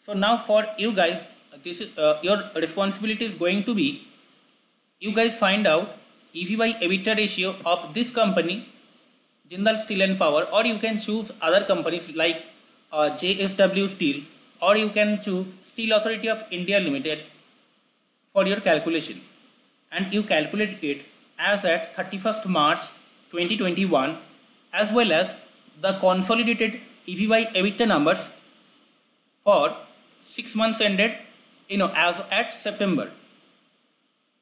So now for you guys, this is your responsibility is going to be, you guys find out EV by EBITDA ratio of this company Jindal Steel and Power, or you can choose other companies like JSW Steel, or you can choose Steel Authority of India Limited for your calculation, and you calculate it as at 31st March 2021, as well as the consolidated EV by EBITDA numbers for 6 months ended, as at September.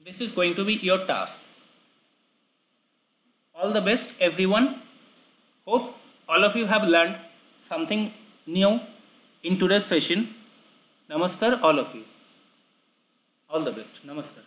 This is going to be your task. All the best, everyone. Hope all of you have learned something new in today's session. Namaskar, all of you. All the best. Namaskar.